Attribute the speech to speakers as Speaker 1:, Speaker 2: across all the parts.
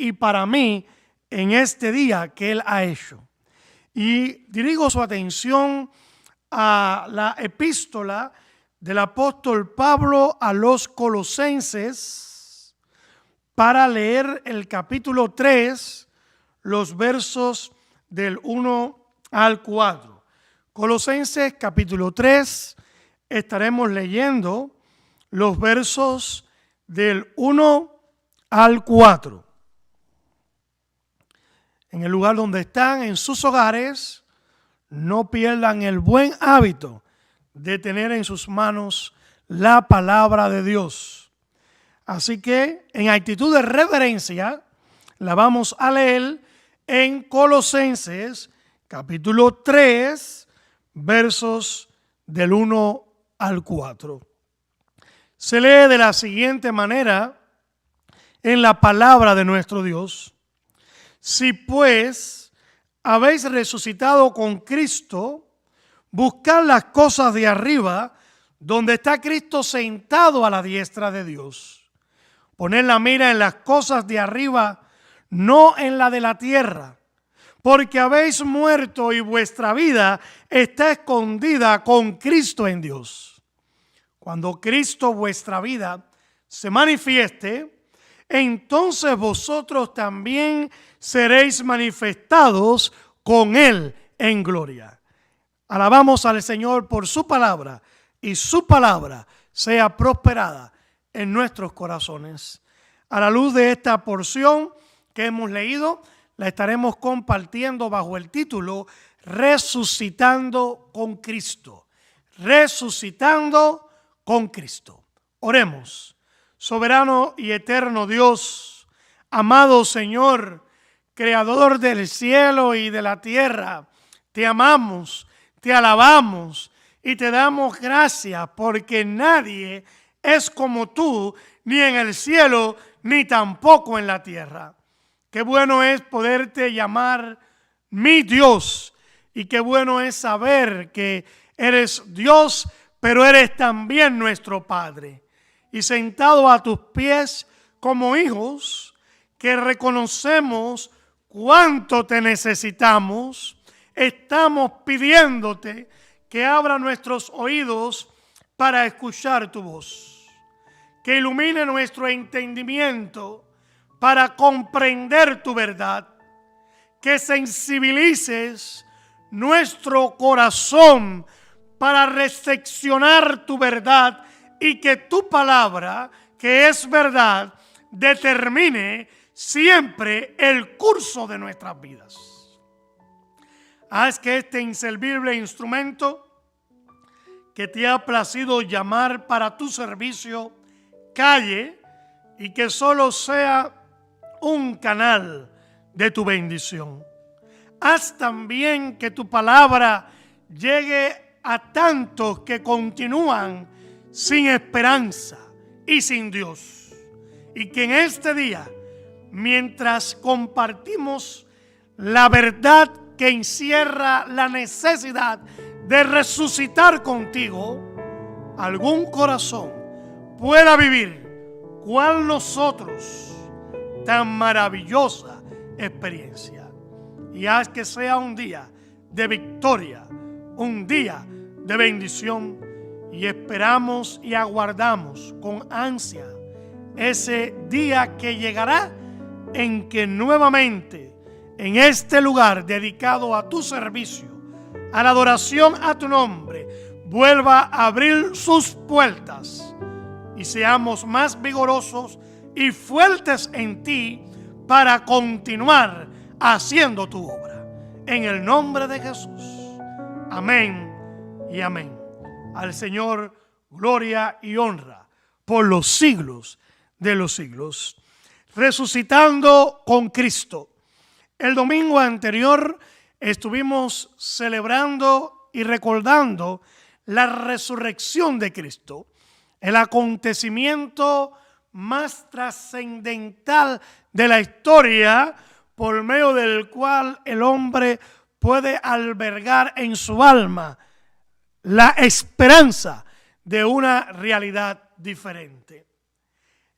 Speaker 1: y para mí en este día que Él ha hecho. Y dirijo su atención a la epístola del apóstol Pablo a los Colosenses para leer el capítulo 3, los versos del 1 al 4. Colosenses capítulo 3, estaremos leyendo los versos del 1 al 4. En el lugar donde están, en sus hogares, no pierdan el buen hábito de tener en sus manos la palabra de Dios. Así que, en actitud de reverencia, la vamos a leer en Colosenses, capítulo 3, versos del 1 al 4. Se lee de la siguiente manera en la palabra de nuestro Dios. Si pues habéis resucitado con Cristo, buscad las cosas de arriba, donde está Cristo sentado a la diestra de Dios. Poned la mira en las cosas de arriba, no en la de la tierra, porque habéis muerto y vuestra vida está escondida con Cristo en Dios. Cuando Cristo vuestra vida se manifieste, entonces vosotros también seréis manifestados con Él en gloria. Alabamos al Señor por su palabra y su palabra sea prosperada en nuestros corazones. A la luz de esta porción que hemos leído, la estaremos compartiendo bajo el título Resucitando con Cristo. Resucitando con Cristo. Oremos. Soberano y eterno Dios, amado Señor, Creador del cielo y de la tierra, te amamos, te alabamos y te damos gracias porque nadie es como tú, ni en el cielo, ni tampoco en la tierra. Qué bueno es poderte llamar mi Dios y qué bueno es saber que eres Dios, pero eres también nuestro Padre. Y sentado a tus pies como hijos que reconocemos cuánto te necesitamos, estamos pidiéndote que abra nuestros oídos para escuchar tu voz, que ilumine nuestro entendimiento para comprender tu verdad, que sensibilices nuestro corazón para recepcionar tu verdad y que tu palabra, que es verdad, determine siempre el curso de nuestras vidas. Haz que este inservible instrumento que te ha placido llamar para tu servicio calle y que solo sea un canal de tu bendición. Haz también que tu palabra llegue a tantos que continúan sin esperanza y sin Dios. Y que en este día, mientras compartimos la verdad que encierra la necesidad de resucitar contigo, algún corazón pueda vivir cual nosotros tan maravillosa experiencia. Y haz que sea un día de victoria, un día de bendición, y esperamos y aguardamos con ansia ese día que llegará en que nuevamente en este lugar dedicado a tu servicio, a la adoración a tu nombre, vuelva a abrir sus puertas y seamos más vigorosos y fuertes en ti para continuar haciendo tu obra. En el nombre de Jesús. Amén y amén. Al Señor gloria y honra por los siglos de los siglos. Resucitando con Cristo. El domingo anterior estuvimos celebrando y recordando la resurrección de Cristo, el acontecimiento más trascendental de la historia, por medio del cual el hombre puede albergar en su alma la esperanza de una realidad diferente.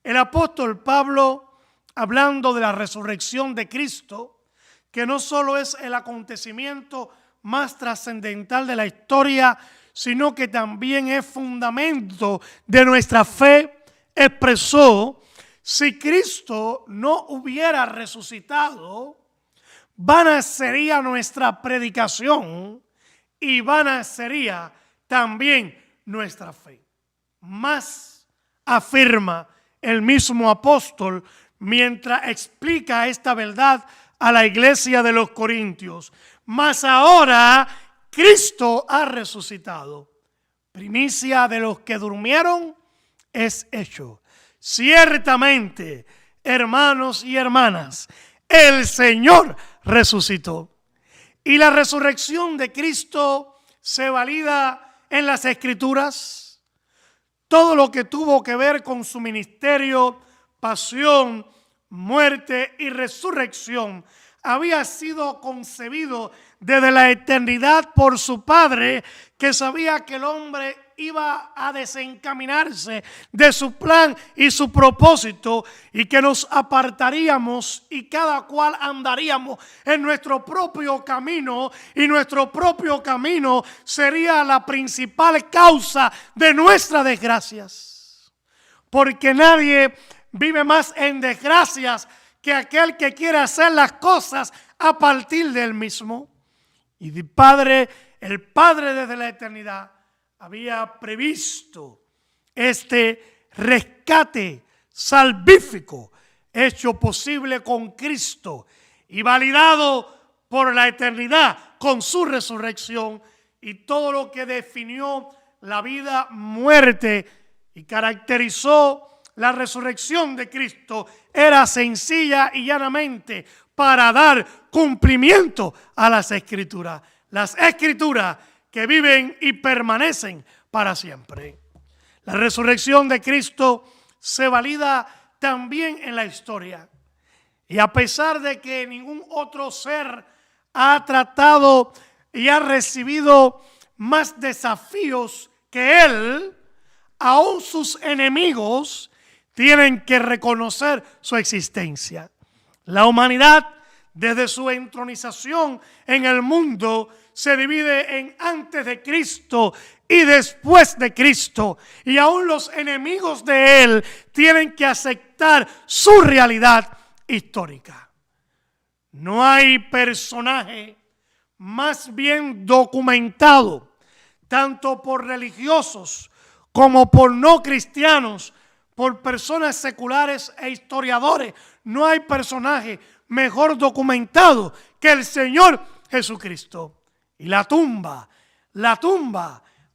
Speaker 1: El apóstol Pablo hablando de la resurrección de Cristo, que no solo es el acontecimiento más trascendental de la historia, sino que también es fundamento de nuestra fe, expresó: si Cristo no hubiera resucitado, vana sería nuestra predicación y vana sería también nuestra fe. Más afirma el mismo apóstol mientras explica esta verdad a la iglesia de los Corintios: mas ahora Cristo ha resucitado, primicia de los que durmieron es hecho. Ciertamente, hermanos y hermanas, el Señor resucitó. Y la resurrección de Cristo se valida en las Escrituras. Todo lo que tuvo que ver con su ministerio, pasión, muerte y resurrección había sido concebido desde la eternidad por su Padre, que sabía que el hombre iba a desencaminarse de su plan y su propósito, y que nos apartaríamos y cada cual andaríamos en nuestro propio camino, y nuestro propio camino sería la principal causa de nuestras desgracias, porque nadie vive más en desgracias que aquel que quiere hacer las cosas a partir de él mismo. Y el Padre desde la eternidad había previsto este rescate salvífico hecho posible con Cristo y validado por la eternidad con su resurrección, y todo lo que definió la vida, muerte y caracterizó la resurrección de Cristo era sencilla y llanamente para dar cumplimiento a las Escrituras. Las Escrituras que viven y permanecen para siempre. La resurrección de Cristo se valida también en la historia. Y a pesar de que ningún otro ser ha tratado y ha recibido más desafíos que Él, aún sus enemigos tienen que reconocer su existencia. La humanidad, desde su entronización en el mundo, se divide en antes de Cristo y después de Cristo. Y aún los enemigos de Él tienen que aceptar su realidad histórica. No hay personaje más bien documentado, tanto por religiosos como por no cristianos, por personas seculares e historiadores. No hay personaje mejor documentado que el Señor Jesucristo. Y la tumba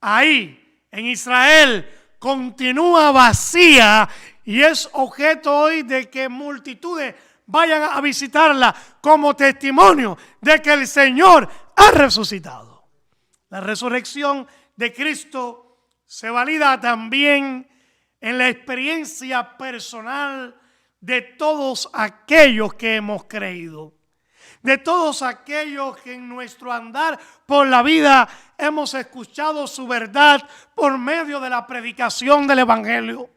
Speaker 1: ahí en Israel continúa vacía y es objeto hoy de que multitudes vayan a visitarla como testimonio de que el Señor ha resucitado. La resurrección de Cristo se valida también en la experiencia personal de todos aquellos que hemos creído, de todos aquellos que en nuestro andar por la vida hemos escuchado su verdad por medio de la predicación del Evangelio.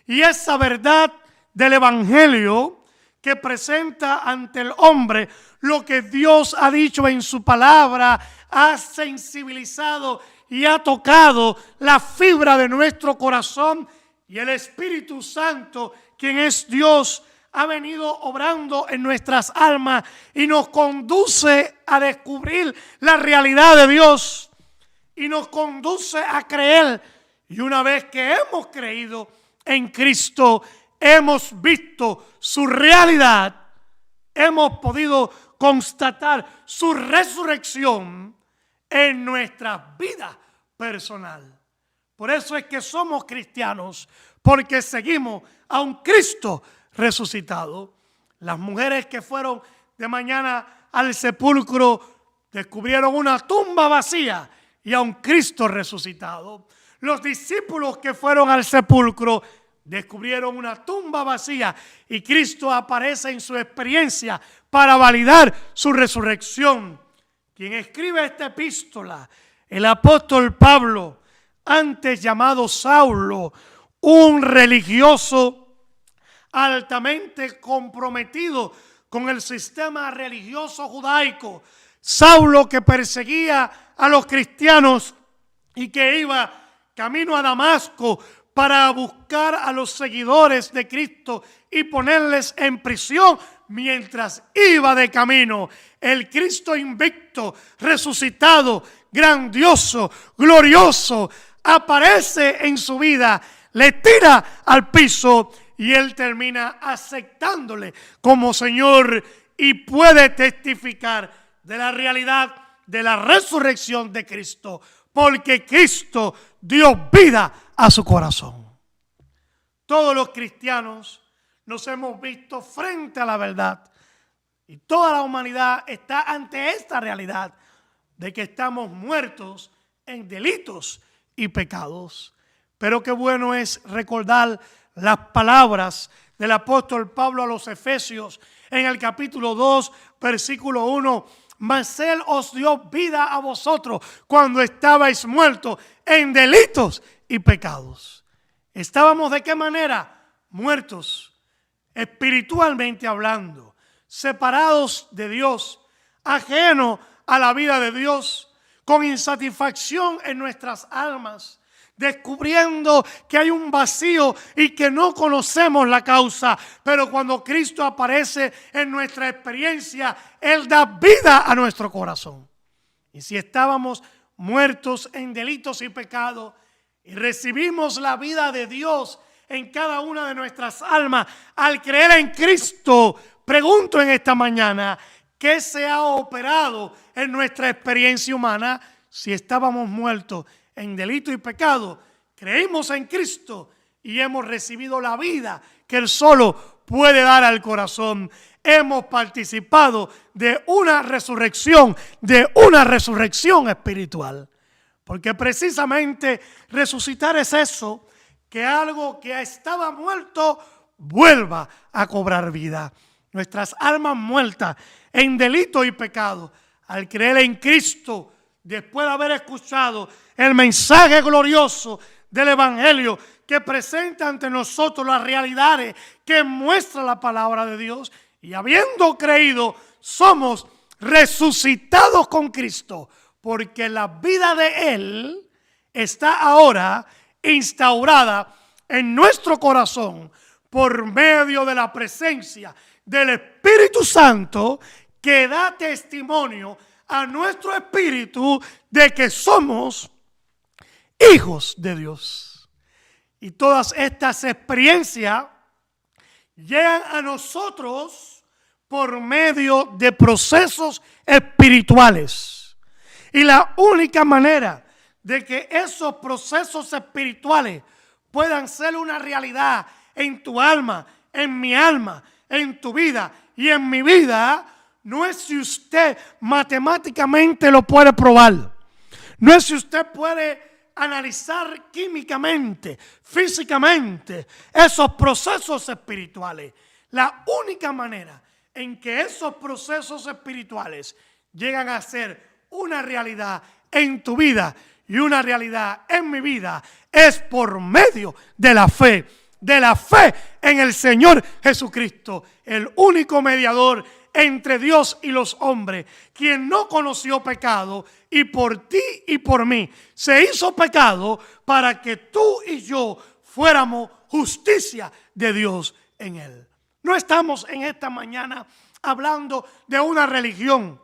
Speaker 1: Y esa verdad del Evangelio que presenta ante el hombre lo que Dios ha dicho en su palabra, ha sensibilizado y ha tocado la fibra de nuestro corazón, y el Espíritu Santo, quien es Dios, ha venido obrando en nuestras almas y nos conduce a descubrir la realidad de Dios y nos conduce a creer. Y una vez que hemos creído en Cristo, hemos visto su realidad, hemos podido constatar su resurrección en nuestra vida personal. Por eso es que somos cristianos, porque seguimos a un Cristo resucitado. Las mujeres que fueron de mañana al sepulcro descubrieron una tumba vacía y a un Cristo resucitado. Los discípulos que fueron al sepulcro descubrieron una tumba vacía y Cristo aparece en su experiencia para validar su resurrección. Quien escribe esta epístola, el apóstol Pablo, antes llamado Saulo, un religioso, altamente comprometido con el sistema religioso judaico. Saulo, que perseguía a los cristianos y que iba camino a Damasco para buscar a los seguidores de Cristo y ponerles en prisión. Mientras iba de camino, el Cristo invicto, resucitado, grandioso, glorioso, aparece en su vida, le tira al piso y él termina aceptándole como Señor y puede testificar de la realidad de la resurrección de Cristo, porque Cristo dio vida a su corazón. Todos los cristianos nos hemos visto frente a la verdad y toda la humanidad está ante esta realidad de que estamos muertos en delitos y pecados. Pero qué bueno es recordar las palabras del apóstol Pablo a los Efesios en el capítulo 2, versículo 1. Mas Él os dio vida a vosotros cuando estabais muertos en delitos y pecados. ¿Estábamos de qué manera? Muertos, espiritualmente hablando, separados de Dios, ajenos a la vida de Dios, con insatisfacción en nuestras almas, descubriendo que hay un vacío y que no conocemos la causa. Pero cuando Cristo aparece en nuestra experiencia, Él da vida a nuestro corazón. Y si estábamos muertos en delitos y pecados y recibimos la vida de Dios en cada una de nuestras almas al creer en Cristo, pregunto en esta mañana, ¿qué se ha operado en nuestra experiencia humana? Si estábamos muertos en delito y pecado, creímos en Cristo y hemos recibido la vida que Él solo puede dar al corazón. Hemos participado de una resurrección espiritual. Porque precisamente resucitar es eso, que algo que estaba muerto vuelva a cobrar vida. Nuestras almas muertas en delito y pecado, al creer en Cristo, después de haber escuchado el mensaje glorioso del Evangelio que presenta ante nosotros las realidades que muestra la palabra de Dios, y habiendo creído, somos resucitados con Cristo, porque la vida de Él está ahora instaurada en nuestro corazón por medio de la presencia del Espíritu Santo, que da testimonio a nuestro espíritu de que somos hijos de Dios. Y todas estas experiencias llegan a nosotros por medio de procesos espirituales. Y la única manera de que esos procesos espirituales puedan ser una realidad en tu alma, en mi alma, en tu vida y en mi vida, no es si usted matemáticamente lo puede probar. No es si usted puede analizar químicamente, físicamente, esos procesos espirituales. La única manera en que esos procesos espirituales llegan a ser una realidad en tu vida y una realidad en mi vida es por medio de la fe en el Señor Jesucristo, el único mediador entre Dios y los hombres, quien no conoció pecado y por ti y por mí se hizo pecado para que tú y yo fuéramos justicia de Dios en Él. No estamos en esta mañana hablando de una religión.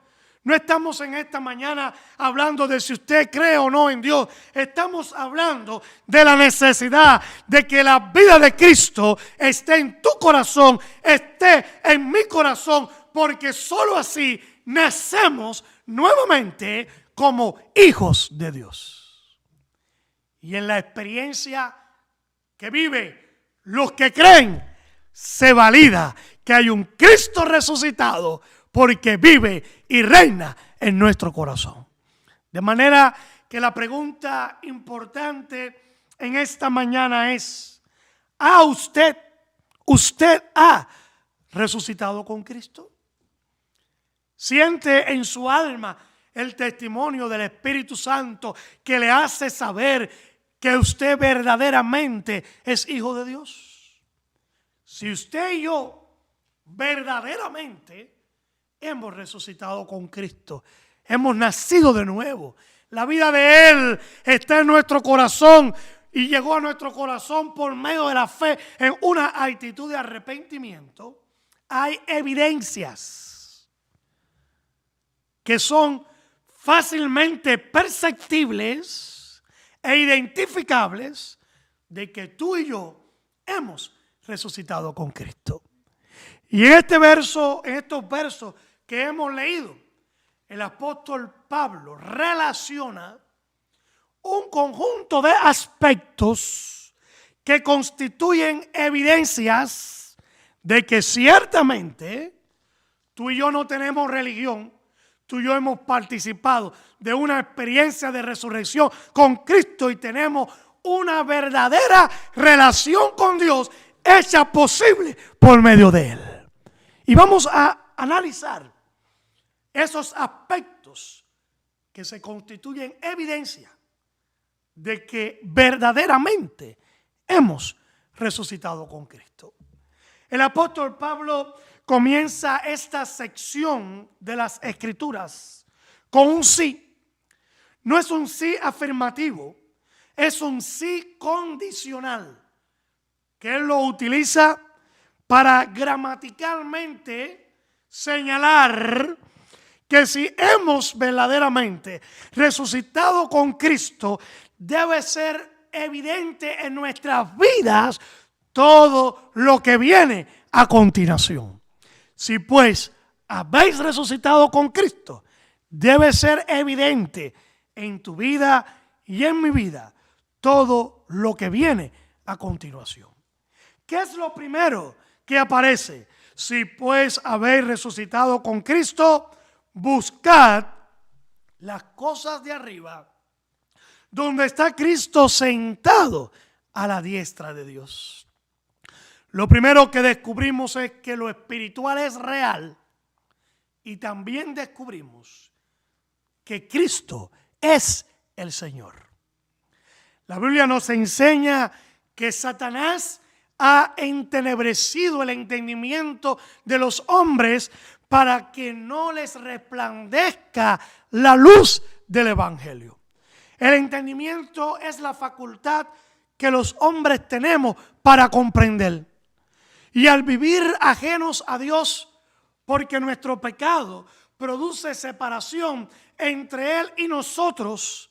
Speaker 1: No estamos en esta mañana hablando de si usted cree o no en Dios. Estamos hablando de la necesidad de que la vida de Cristo esté en tu corazón, esté en mi corazón, porque solo así nacemos nuevamente como hijos de Dios. Y en la experiencia que vive los que creen, se valida que hay un Cristo resucitado, porque vive y reina en nuestro corazón. De manera que la pregunta importante en esta mañana es: ¿ha usted ha resucitado con Cristo? ¿Siente en su alma el testimonio del Espíritu Santo que le hace saber que usted verdaderamente es hijo de Dios? si usted y yo verdaderamente hemos resucitado con Cristo, hemos nacido de nuevo, la vida de Él está en nuestro corazón y llegó a nuestro corazón por medio de la fe en una actitud de arrepentimiento, hay evidencias que son fácilmente perceptibles e identificables de que tú y yo hemos resucitado con Cristo. Y en estos versos que hemos leído, el apóstol Pablo relaciona un conjunto de aspectos que constituyen evidencias de que ciertamente tú y yo no tenemos religión, tú y yo hemos participado de una experiencia de resurrección con Cristo y tenemos una verdadera relación con Dios hecha posible por medio de Él. Y vamos a analizar esos aspectos que se constituyen evidencia de que verdaderamente hemos resucitado con Cristo. El apóstol Pablo comienza esta sección de las Escrituras con un sí. No es un sí afirmativo, es un sí condicional, que él lo utiliza para gramaticalmente señalar que si hemos verdaderamente resucitado con Cristo, debe ser evidente en nuestras vidas todo lo que viene a continuación. Si pues habéis resucitado con Cristo, debe ser evidente en tu vida y en mi vida todo lo que viene a continuación. ¿Qué es lo primero que aparece? Si pues habéis resucitado con Cristo, buscad las cosas de arriba, donde está Cristo sentado a la diestra de Dios. Lo primero que descubrimos es que lo espiritual es real y también descubrimos que Cristo es el Señor. La Biblia nos enseña que Satanás ha entenebrecido el entendimiento de los hombres para que no les resplandezca la luz del Evangelio. El entendimiento es la facultad que los hombres tenemos para comprender. Y al vivir ajenos a Dios, porque nuestro pecado produce separación entre Él y nosotros,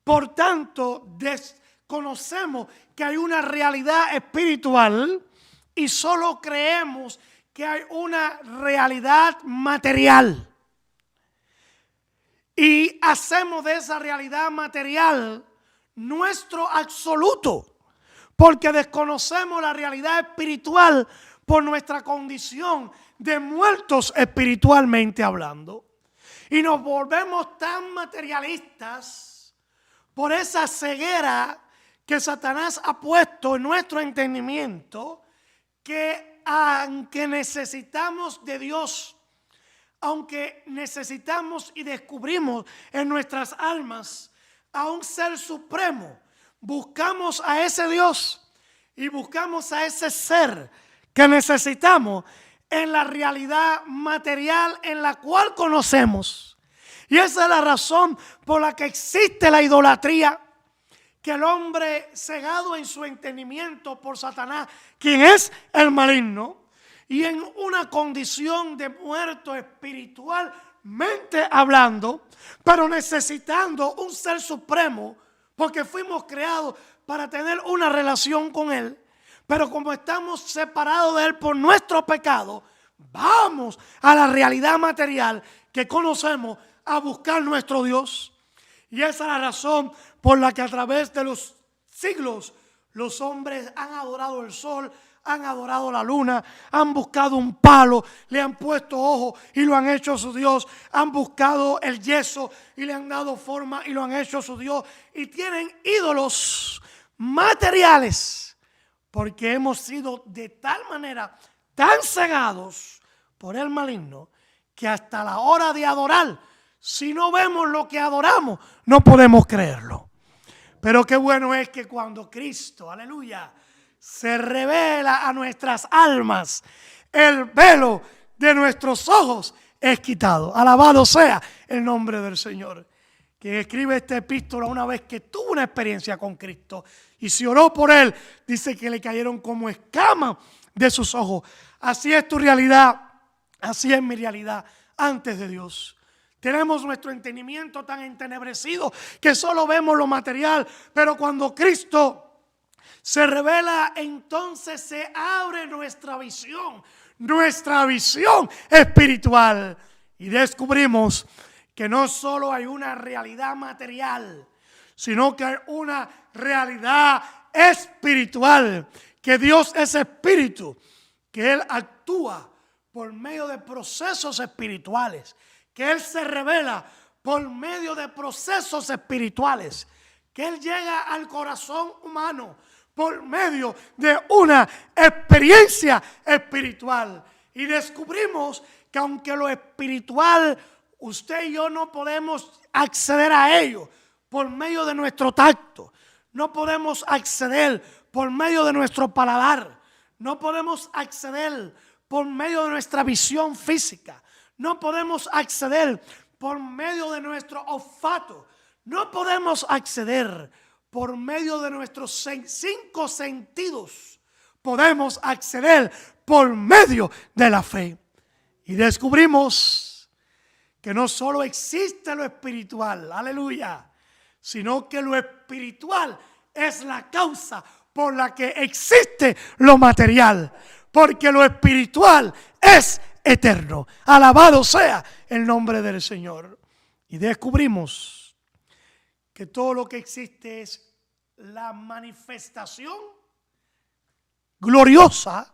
Speaker 1: por tanto, desconocemos que hay una realidad espiritual y solo creemos que hay una realidad material. Y hacemos de esa realidad material nuestro absoluto, porque desconocemos la realidad espiritual por nuestra condición de muertos espiritualmente hablando. Y nos volvemos tan materialistas por esa ceguera que Satanás ha puesto en nuestro entendimiento, que aunque necesitamos de Dios, aunque necesitamos y descubrimos en nuestras almas a un ser supremo, buscamos a ese Dios y buscamos a ese ser que necesitamos en la realidad material en la cual conocemos. Y esa es la razón por la que existe la idolatría, que el hombre cegado en su entendimiento por Satanás, quien es el maligno, y en una condición de muerto espiritualmente hablando, pero necesitando un ser supremo, porque fuimos creados para tener una relación con Él, pero como estamos separados de Él por nuestro pecado, vamos a la realidad material que conocemos a buscar nuestro Dios. Y esa es la razón por la que a través de los siglos los hombres han adorado el sol, han adorado la luna, han buscado un palo, le han puesto ojo y lo han hecho su Dios, han buscado el yeso y le han dado forma y lo han hecho su Dios, y tienen ídolos materiales porque hemos sido de tal manera tan cegados por el maligno que hasta la hora de adorar, si no vemos lo que adoramos, no podemos creerlo. Pero qué bueno es que cuando Cristo, aleluya, se revela a nuestras almas, el velo de nuestros ojos es quitado. Alabado sea el nombre del Señor. Quien escribe esta epístola una vez que tuvo una experiencia con Cristo y se oró por él, dice que le cayeron como escamas de sus ojos. Así es tu realidad, así es mi realidad antes de Dios. Tenemos nuestro entendimiento tan entenebrecido que solo vemos lo material, pero cuando Cristo se revela, entonces se abre nuestra visión espiritual, y descubrimos que no solo hay una realidad material, sino que hay una realidad espiritual, que Dios es espíritu, que Él actúa por medio de procesos espirituales, que Él se revela por medio de procesos espirituales, que Él llega al corazón humano por medio de una experiencia espiritual. Y descubrimos que aunque lo espiritual, usted y yo no podemos acceder a ello por medio de nuestro tacto, no podemos acceder por medio de nuestro paladar, no podemos acceder por medio de nuestra visión física, no podemos acceder por medio de nuestro olfato, no podemos acceder por medio de nuestros 5 sentidos. Podemos acceder por medio de la fe. Y descubrimos que no solo existe lo espiritual, aleluya, sino que lo espiritual es la causa por la que existe lo material, porque lo espiritual es eterno. Alabado sea el nombre del Señor. Y descubrimos que todo lo que existe es la manifestación gloriosa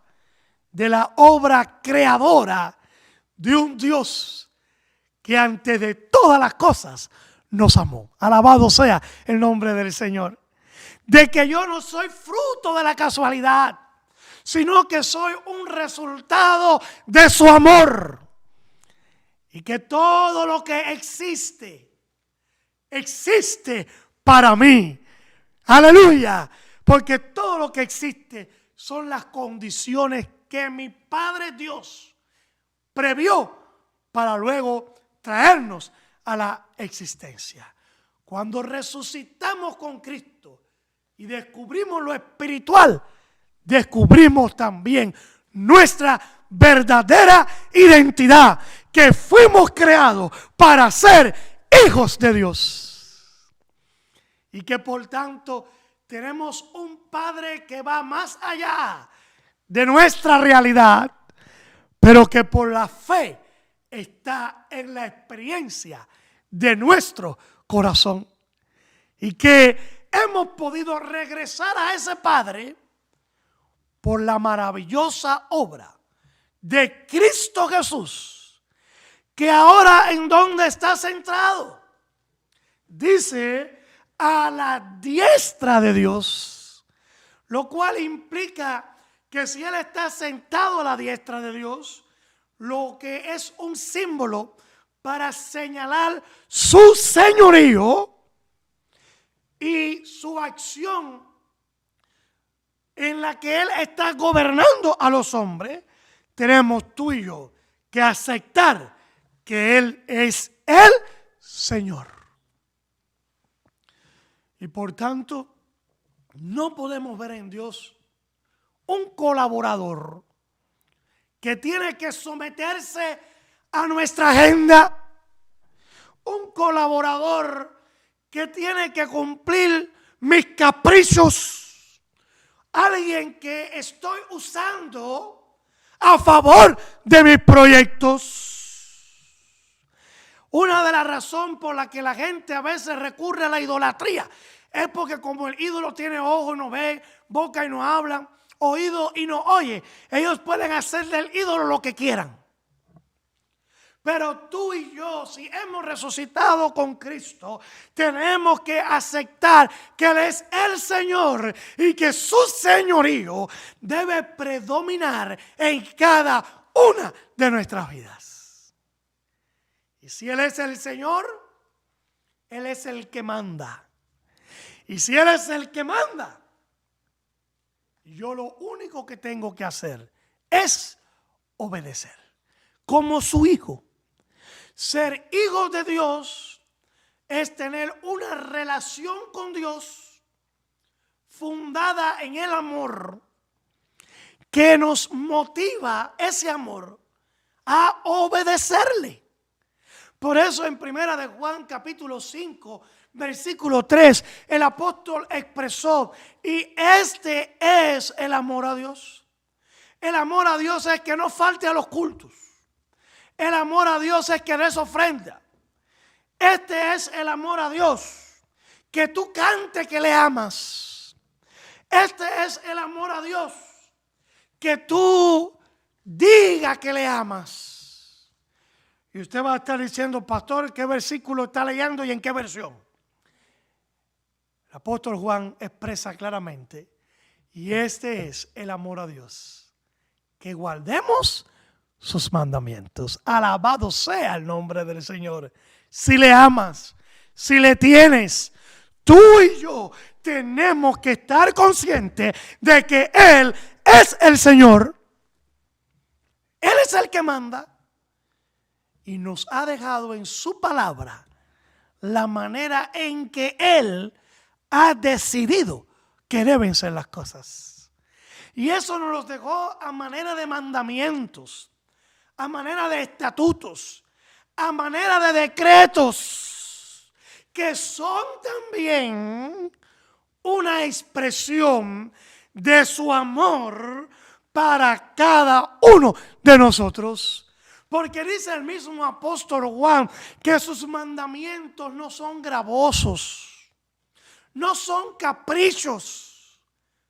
Speaker 1: de la obra creadora de un Dios que antes de todas las cosas nos amó. Alabado sea el nombre del Señor. De que yo no soy fruto de la casualidad, sino que soy un resultado de su amor. Y que todo lo que existe para mí. Aleluya. Porque todo lo que existe son las condiciones que mi Padre Dios previó para luego traernos a la existencia. Cuando resucitamos con Cristo y descubrimos lo espiritual, descubrimos también nuestra verdadera identidad, que fuimos creados para ser hijos de Dios. Y que por tanto tenemos un Padre que va más allá de nuestra realidad, pero que por la fe está en la experiencia de nuestro corazón. Y que hemos podido regresar a ese Padre por la maravillosa obra de Cristo Jesús, que ahora en donde está centrado, dice a la diestra de Dios, lo cual implica que si Él está sentado a la diestra de Dios, lo que es un símbolo para señalar su señorío y su acción en la que Él está gobernando a los hombres, tenemos tú y yo que aceptar que Él es el Señor. Y por tanto, no podemos ver en Dios un colaborador que tiene que someterse a nuestra agenda, un colaborador que tiene que cumplir mis caprichos, alguien que estoy usando a favor de mis proyectos. Una de las razones por la que la gente a veces recurre a la idolatría es porque como el ídolo tiene ojos y no ve, boca y no habla, oído y no oye, ellos pueden hacer del ídolo lo que quieran. Pero tú y yo, si hemos resucitado con Cristo, tenemos que aceptar que Él es el Señor y que su señorío debe predominar en cada una de nuestras vidas. Y si Él es el Señor, Él es el que manda. Y si Él es el que manda, yo lo único que tengo que hacer es obedecer. Como su hijo. Ser hijo de Dios es tener una relación con Dios fundada en el amor, que nos motiva ese amor a obedecerle. Por eso en Primera de Juan capítulo 5 versículo 3 el apóstol expresó: y este es el amor a Dios. El amor a Dios es que no falte a los cultos. El amor a Dios es que des ofrenda. Este es el amor a Dios, que tú cantes que le amas. Este es el amor a Dios, que tú digas que le amas. Y usted va a estar diciendo: pastor, ¿qué versículo está leyendo y en qué versión? El apóstol Juan expresa claramente: y este es el amor a Dios, que guardemos sus mandamientos. Alabado sea el nombre del Señor. Si le amas, si le tienes, tú y yo tenemos que estar conscientes de que Él es el Señor. Él es el que manda. Y nos ha dejado en su palabra la manera en que Él ha decidido que deben ser las cosas. Y eso nos los dejó a manera de mandamientos, a manera de estatutos, a manera de decretos, que son también una expresión de su amor para cada uno de nosotros. Porque dice el mismo apóstol Juan que sus mandamientos no son gravosos, no son caprichos,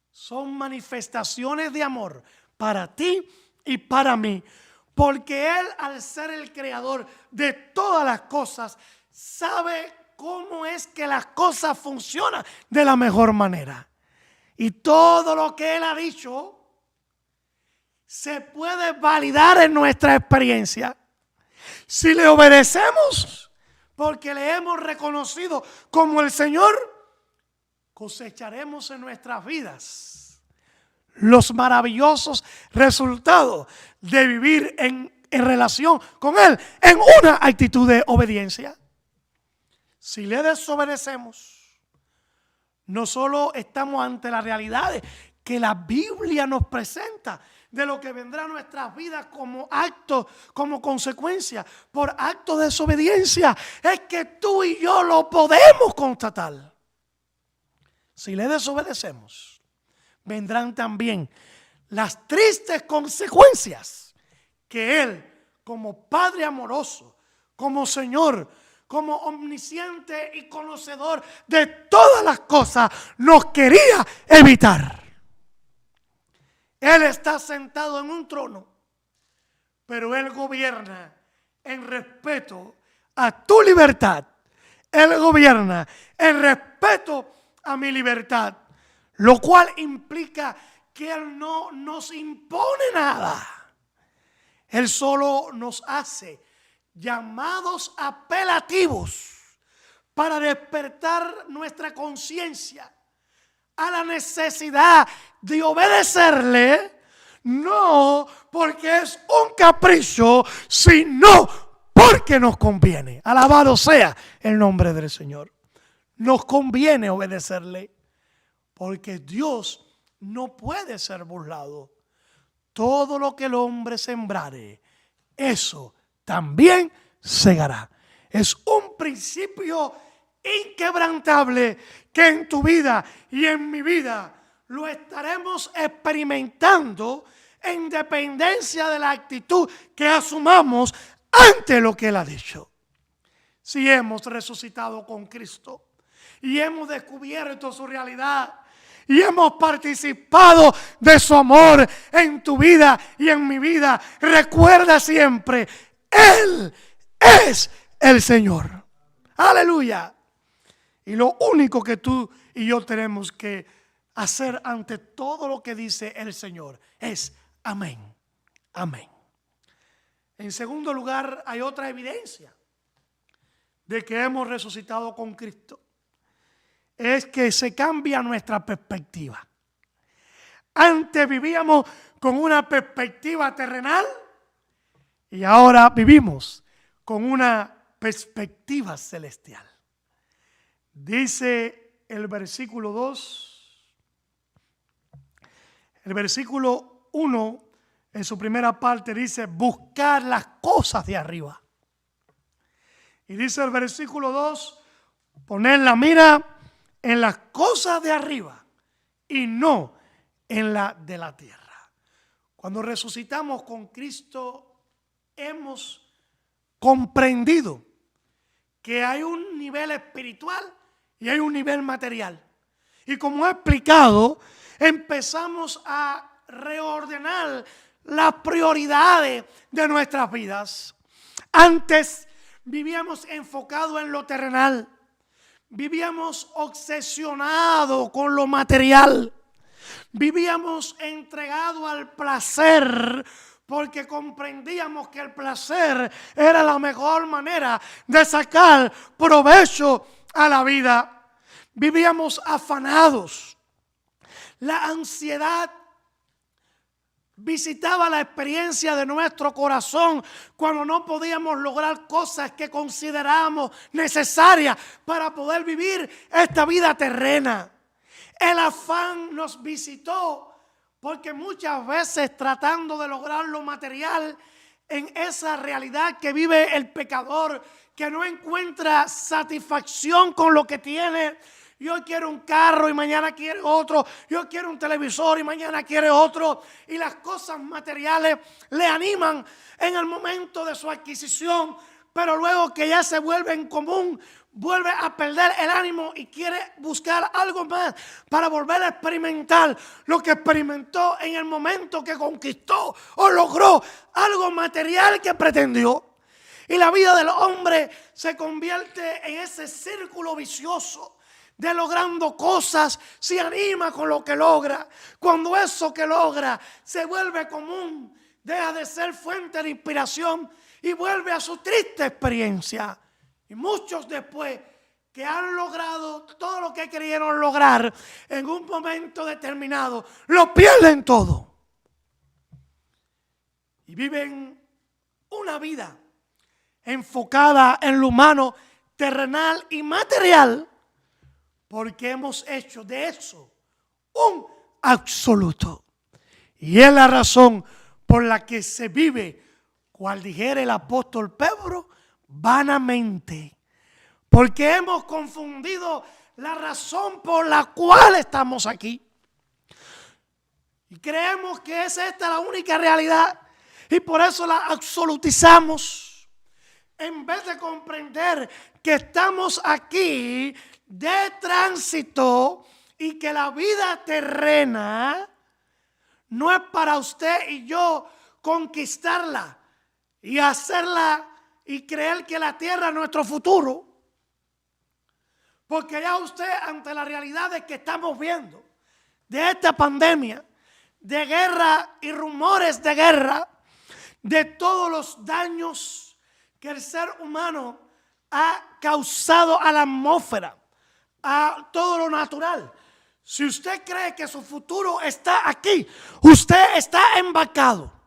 Speaker 1: son manifestaciones de amor para ti y para mí. Porque Él, al ser el creador de todas las cosas, sabe cómo es que las cosas funcionan de la mejor manera. Y todo lo que Él ha dicho se puede validar en nuestra experiencia. Si le obedecemos, porque le hemos reconocido como el Señor, cosecharemos en nuestras vidas los maravillosos resultados de vivir en relación con Él, en una actitud de obediencia. Si le desobedecemos, no solo estamos ante las realidades que la Biblia nos presenta de lo que vendrá a nuestras vidas como acto, como consecuencia, por acto de desobediencia, es que tú y yo lo podemos constatar. Si le desobedecemos, vendrán también las tristes consecuencias que Él, como Padre amoroso, como Señor, como omnisciente y conocedor de todas las cosas, nos quería evitar. Él está sentado en un trono, pero Él gobierna en respeto a tu libertad. Él gobierna en respeto a mi libertad, lo cual implica que Él no nos impone nada. Él solo nos hace llamados apelativos para despertar nuestra conciencia a la necesidad de obedecerle, no porque es un capricho, sino porque nos conviene. Alabado sea el nombre del Señor. Nos conviene obedecerle, porque Dios no puede ser burlado. Todo lo que el hombre sembrare, eso también segará. Es un principio inquebrantable que en tu vida y en mi vida lo estaremos experimentando en dependencia de la actitud que asumamos ante lo que Él ha dicho. Si hemos resucitado con Cristo y hemos descubierto su realidad y hemos participado de su amor en tu vida y en mi vida, recuerda siempre: Él es el Señor. Aleluya. Y lo único que tú y yo tenemos que hacer ante todo lo que dice el Señor es amén, amén. En segundo lugar, hay otra evidencia de que hemos resucitado con Cristo. Es que se cambia nuestra perspectiva. Antes vivíamos con una perspectiva terrenal y ahora vivimos con una perspectiva celestial. Dice el versículo 2, el versículo 1 en su primera parte dice buscar las cosas de arriba. Y dice el versículo 2, poner la mira en las cosas de arriba y no en la de la tierra. Cuando resucitamos con Cristo, hemos comprendido que hay un nivel espiritual y hay un nivel material. Y como he explicado, empezamos a reordenar las prioridades de nuestras vidas. Antes vivíamos enfocados en lo terrenal, vivíamos obsesionados con lo material, vivíamos entregados al placer porque comprendíamos que el placer era la mejor manera de sacar provecho a la vida. Vivíamos afanados. La ansiedad visitaba la experiencia de nuestro corazón cuando no podíamos lograr cosas que considerábamos necesarias para poder vivir esta vida terrena. El afán nos visitó porque muchas veces tratando de lograr lo material en esa realidad que vive el pecador, que no encuentra satisfacción con lo que tiene. Yo quiero un carro y mañana quiere otro. Yo quiero un televisor y mañana quiere otro. Y las cosas materiales le animan en el momento de su adquisición, pero luego que ya se vuelve en común, vuelve a perder el ánimo y quiere buscar algo más para volver a experimentar lo que experimentó en el momento que conquistó o logró algo material que pretendió. Y la vida del hombre se convierte en ese círculo vicioso de logrando cosas, se anima con lo que logra. Cuando eso que logra se vuelve común, deja de ser fuente de inspiración y vuelve a su triste experiencia. Y muchos después que han logrado todo lo que querían lograr en un momento determinado, lo pierden todo. Y viven una vida enfocada en lo humano, terrenal y material, porque hemos hecho de eso un absoluto. Y es la razón por la que se vive, cual dijera el apóstol Pedro, vanamente. Porque hemos confundido la razón por la cual estamos aquí. Y creemos que es esta la única realidad. Y por eso la absolutizamos. En vez de comprender que estamos aquí de tránsito y que la vida terrena no es para usted y yo conquistarla y hacerla y creer que la tierra es nuestro futuro. Porque ya usted, ante la realidad de que estamos viendo, de esta pandemia, de guerra y rumores de guerra, de todos los daños que el ser humano ha causado a la atmósfera, a todo lo natural. Si usted cree que su futuro está aquí, usted está embarcado.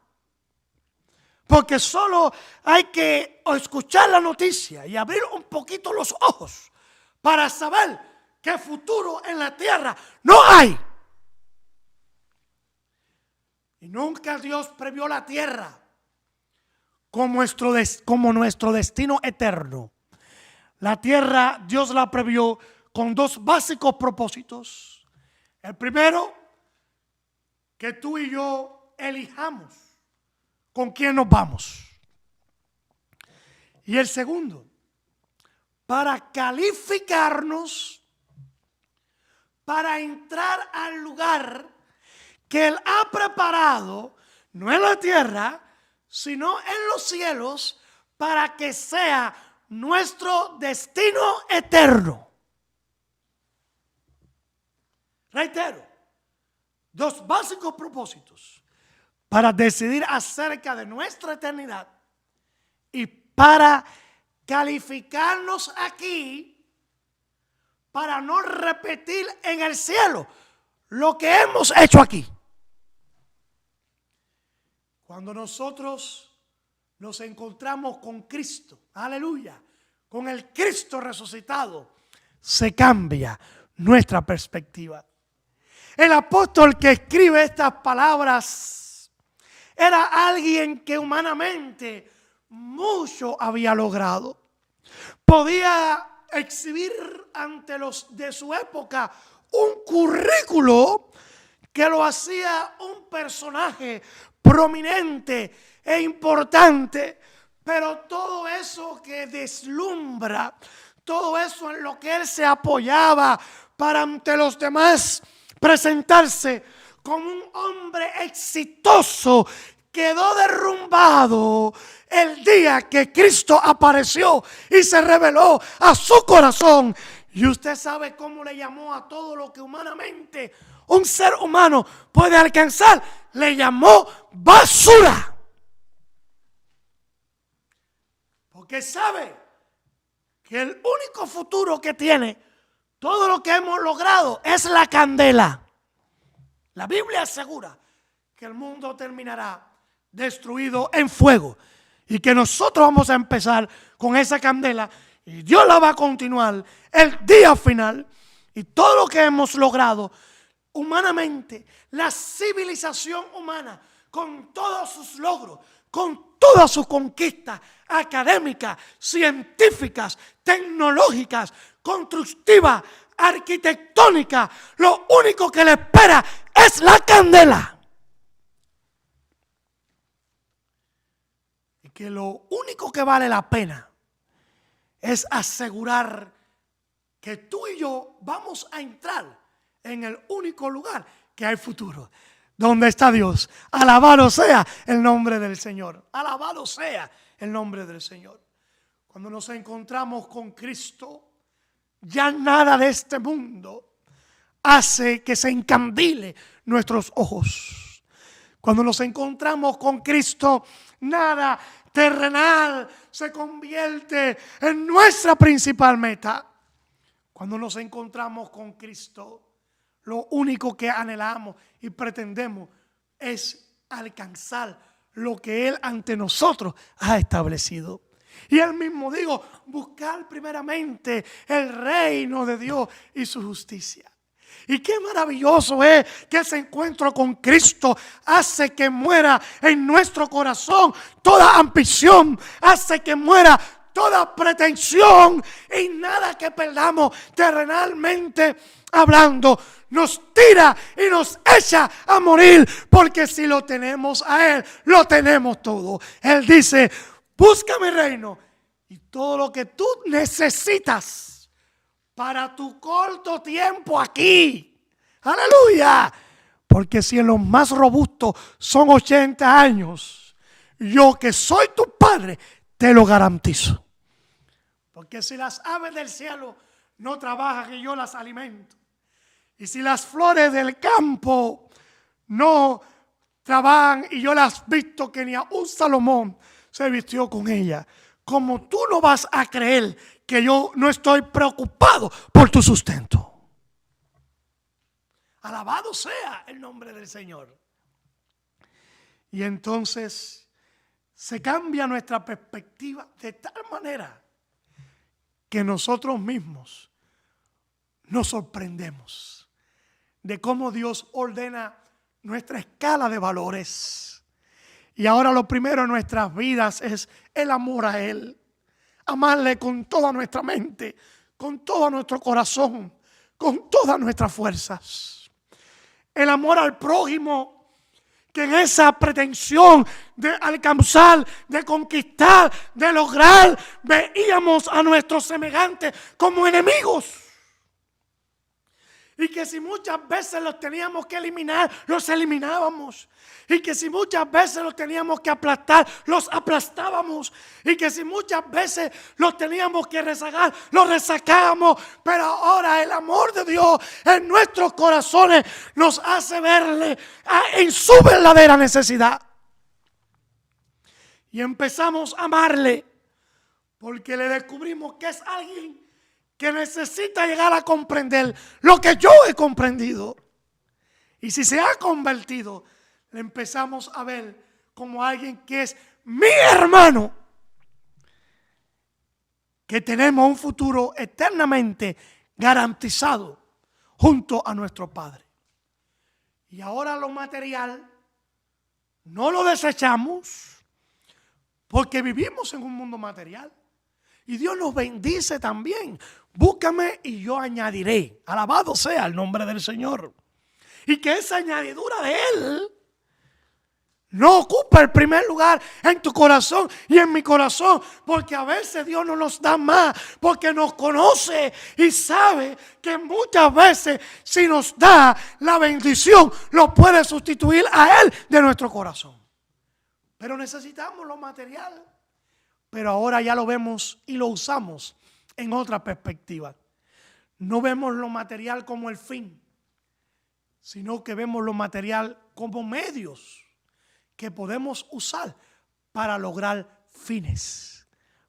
Speaker 1: Porque solo hay que escuchar la noticia y abrir un poquito los ojos para saber que futuro en la tierra no hay. Y nunca Dios previó la tierra como nuestro destino eterno. La tierra Dios la previó con dos básicos propósitos. El primero, que tú y yo elijamos con quién nos vamos. Y el segundo, para calificarnos para entrar al lugar que Él ha preparado, no en la tierra, sino en los cielos, para que sea nuestro destino eterno. Reitero, dos básicos propósitos para decidir acerca de nuestra eternidad y para calificarnos aquí para no repetir en el cielo lo que hemos hecho aquí. Cuando nosotros nos encontramos con Cristo, aleluya, con el Cristo resucitado, se cambia nuestra perspectiva. El apóstol que escribe estas palabras era alguien que humanamente mucho había logrado. Podía exhibir ante los de su época un currículo que lo hacía un personaje prominente e importante, pero todo eso que deslumbra, todo eso en lo que él se apoyaba para ante los demás presentarse como un hombre exitoso, quedó derrumbado el día que Cristo apareció y se reveló a su corazón. Y usted sabe cómo le llamó a todo lo que humanamente un ser humano puede alcanzar. Le llamó basura. Porque sabe que el único futuro que tiene todo lo que hemos logrado es la candela. La Biblia asegura que el mundo terminará destruido en fuego y que nosotros vamos a empezar con esa candela y Dios la va a continuar el día final. Y todo lo que hemos logrado humanamente, la civilización humana, con todos sus logros, con todas sus conquistas académicas, científicas, tecnológicas, constructivas, arquitectónicas, lo único que le espera es la candela. Y que lo único que vale la pena es asegurar que tú y yo vamos a entrar en el único lugar que hay futuro, donde está Dios. Alabado sea el nombre del Señor. Alabado sea el nombre del Señor. Cuando nos encontramos con Cristo, ya nada de este mundo hace que se encandile nuestros ojos. Cuando nos encontramos con Cristo, nada terrenal se convierte en nuestra principal meta. Cuando nos encontramos con Cristo, lo único que anhelamos y pretendemos es alcanzar lo que Él ante nosotros ha establecido. Y Él mismo dijo, buscar primeramente el reino de Dios y su justicia. Y qué maravilloso es que ese encuentro con Cristo hace que muera en nuestro corazón toda ambición, hace que muera toda pretensión y nada que perdamos terrenalmente hablando nos tira y nos echa a morir, porque si lo tenemos a Él, lo tenemos todo. Él dice, busca mi reino y todo lo que tú necesitas para tu corto tiempo aquí. Aleluya. Porque si en los más robustos son 80 años, yo que soy tu padre, te lo garantizo. Porque si las aves del cielo no trabajan y yo las alimento, y si las flores del campo no trabajan y yo las visto que ni a un Salomón se vistió con ella, como tú no vas a creer que yo no estoy preocupado por tu sustento. Alabado sea el nombre del Señor. Y entonces se cambia nuestra perspectiva de tal manera que nosotros mismos nos sorprendemos de cómo Dios ordena nuestra escala de valores. Y ahora lo primero en nuestras vidas es el amor a Él. Amarle con toda nuestra mente, con todo nuestro corazón, con todas nuestras fuerzas. El amor al prójimo, que en esa pretensión de alcanzar, de conquistar, de lograr, veíamos a nuestros semejantes como enemigos. Y que si muchas veces los teníamos que eliminar, los eliminábamos. Y que si muchas veces los teníamos que aplastar, los aplastábamos. Y que si muchas veces los teníamos que rezagar, los resacábamos. Pero ahora el amor de Dios en nuestros corazones nos hace verle en su verdadera necesidad. Y empezamos a amarle porque le descubrimos que es alguien que necesita llegar a comprender lo que yo he comprendido. Y si se ha convertido, le empezamos a ver como alguien que es mi hermano, que tenemos un futuro eternamente garantizado junto a nuestro Padre. Y ahora lo material no lo desechamos, porque vivimos en un mundo material. Y Dios nos bendice también. Búscame y yo añadiré. Alabado sea el nombre del Señor. Y que esa añadidura de Él no ocupa el primer lugar en tu corazón y en mi corazón. Porque a veces Dios no nos da más, porque nos conoce y sabe que muchas veces si nos da la bendición, lo puede sustituir a Él de nuestro corazón. Pero necesitamos lo material. Pero ahora ya lo vemos y lo usamos en otra perspectiva. No vemos lo material como el fin, sino que vemos lo material como medios que podemos usar para lograr fines,